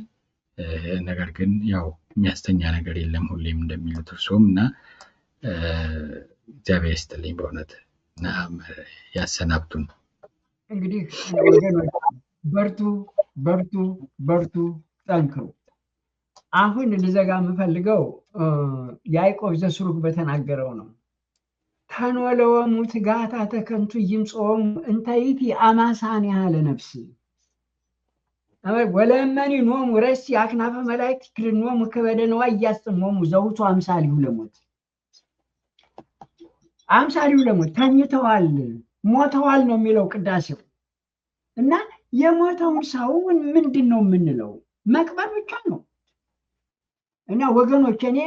ነገር ግን ያው የሚያስተኛ ነገር የለም ሁሌም እንደሚሉት እርሶም እና እግዚአብሔር ይስጥልኝ በእውነት እና ያሰናብቱን። እንግዲህ ወገኖች በርቱ በርቱ በርቱ፣ ጠንክሩ። አሁን ልዘጋ የምፈልገው ያዕቆብ ዘስሩግ በተናገረው ነው። ተኖለወሙ ትጋታ ተከንቱ ይምጾሙ እንተይቲ አማሳን ያለ ነፍስ ወለመኒ ኖሙ ረሲ አክናፈ መላእክት ክልኖሙ ከበደነዋ እያስጥሞሙ ዘውቱ አምሳሊሁ ለሞት አምሳሊሁ ለሞት ተኝተዋል፣ ሞተዋል ነው የሚለው ቅዳሴው። እና የሞተውን ሰውን ምንድን ነው የምንለው? መቅበር ብቻ ነው። እና ወገኖች እኔ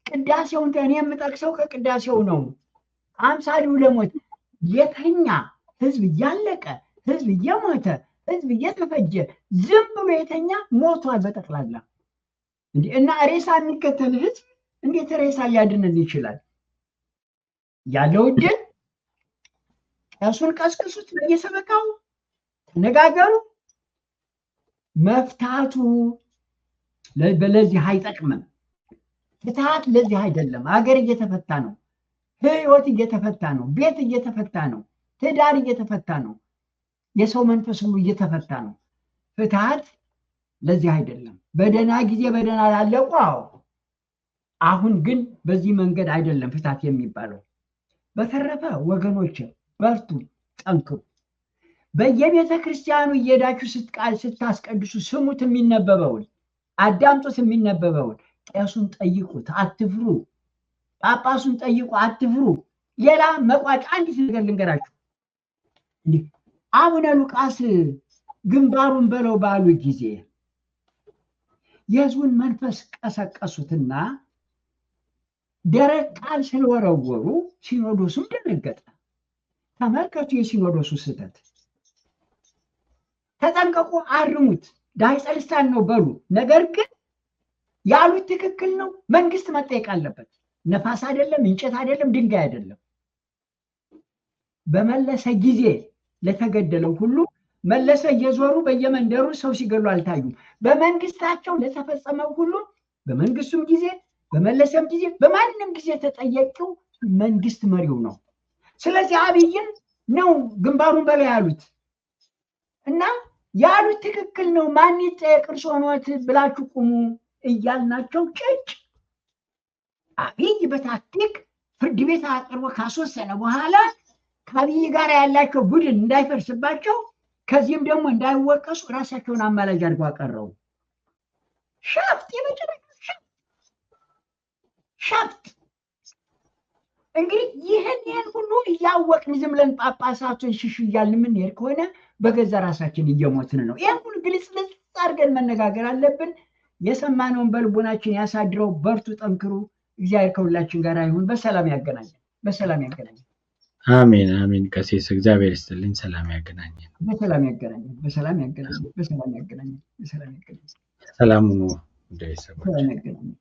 ቅዳሴውን እኔ የምጠቅሰው ከቅዳሴው ነው። አምሳሊሁ ለሞት የተኛ ህዝብ እያለቀ ህዝብ እየሞተ ህዝብ እየተፈጀ ዝም ብሎ የተኛ ሞቷል በጠቅላላ እንዴ! እና ሬሳ የሚከተል ህዝብ እንዴት ሬሳ ሊያድንን ይችላል? ያለው እድል ቄሱን ቀስቅሱት፣ በየሰበካው ተነጋገሩ። መፍታቱ ለዚህ አይጠቅምም። ፍትሃት ለዚህ አይደለም። ሀገር እየተፈታ ነው፣ ህይወት እየተፈታ ነው፣ ቤት እየተፈታ ነው፣ ትዳር እየተፈታ ነው፣ የሰው መንፈስ ሁሉ እየተፈታ ነው። ፍትሃት ለዚህ አይደለም። በደህና ጊዜ በደህና ላለቁ፣ አዎ። አሁን ግን በዚህ መንገድ አይደለም ፍትሃት የሚባለው። በተረፈ ወገኖች በርቱ፣ ጠንክሩ። በየቤተ ክርስቲያኑ እየሄዳችሁ ስታስቀድሱ ስሙት፣ የሚነበበውን አዳምጡት፣ የሚነበበውን ቄሱን ጠይቁት፣ አትፍሩ። ጳጳሱን ጠይቁ፣ አትፍሩ። ሌላ መቋጫ አንዲት ነገር ልንገራችሁ። አቡነ ሉቃስ ግንባሩን በለው ባሉ ጊዜ የህዝቡን መንፈስ ቀሰቀሱትና ደረቅ ቃል ስለወረወሩ ሲኖዶሱም ደነገጠ። ተመልከቱ የሲኖዶሱ ስህተት። ተጠንቀቁ፣ አርሙት፣ ዳይጸ ልሳን ነው በሉ። ነገር ግን ያሉት ትክክል ነው። መንግስት መጠየቅ አለበት። ነፋስ አይደለም፣ እንጨት አይደለም፣ ድንጋይ አይደለም። በመለሰ ጊዜ ለተገደለው ሁሉ መለሰ እየዞሩ በየመንደሩ ሰው ሲገሉ አልታዩም። በመንግስታቸው ለተፈጸመው ሁሉ በመንግስቱም ጊዜ በመለሰም ጊዜ በማንም ጊዜ ተጠያቂው መንግስት መሪው ነው። ስለዚህ አብይን ነው ግንባሩን በላይ ያሉት እና ያሉት ትክክል ነው። ማን ይጠየቅ እርሶ ሆኖት ብላችሁ ቁሙ እያልናቸው ጭጭ አብይ በታክቲክ ፍርድ ቤት አቅርቦ ካስወሰነ በኋላ ከአብይ ጋር ያላቸው ቡድን እንዳይፈርስባቸው ከዚህም ደግሞ እንዳይወቀሱ ራሳቸውን አማላጅ አድርገው አቀረቡ። ሸፍጥ፣ የመጨረሻ ሸፍጥ። እንግዲህ ይህን ሁሉ እያወቅን ዝም ብለን ጳጳሳቱን ሽሽ እያልን የምንሄድ ከሆነ በገዛ ራሳችን እየሞትን ነው። ይህን ሁሉ ግልጽ አድርገን መነጋገር አለብን። የሰማነውን በልቦናችን ያሳድረው። በርቱ፣ ጠንክሩ። እግዚአብሔር ከሁላችን ጋር ይሁን። በሰላም ያገናኘን፣ በሰላም ያገናኘን። አሜን አሜን። ቀሲስ እግዚአብሔር ይስጥልኝ። ሰላም ያገናኘን፣ በሰላም ያገናኘን፣ በሰላም ያገናኘን፣ በሰላም ያገናኘን፣ በሰላም ያገናኘን። ሰላም ነው እንደይሰማ በሰላም ያገናኘን።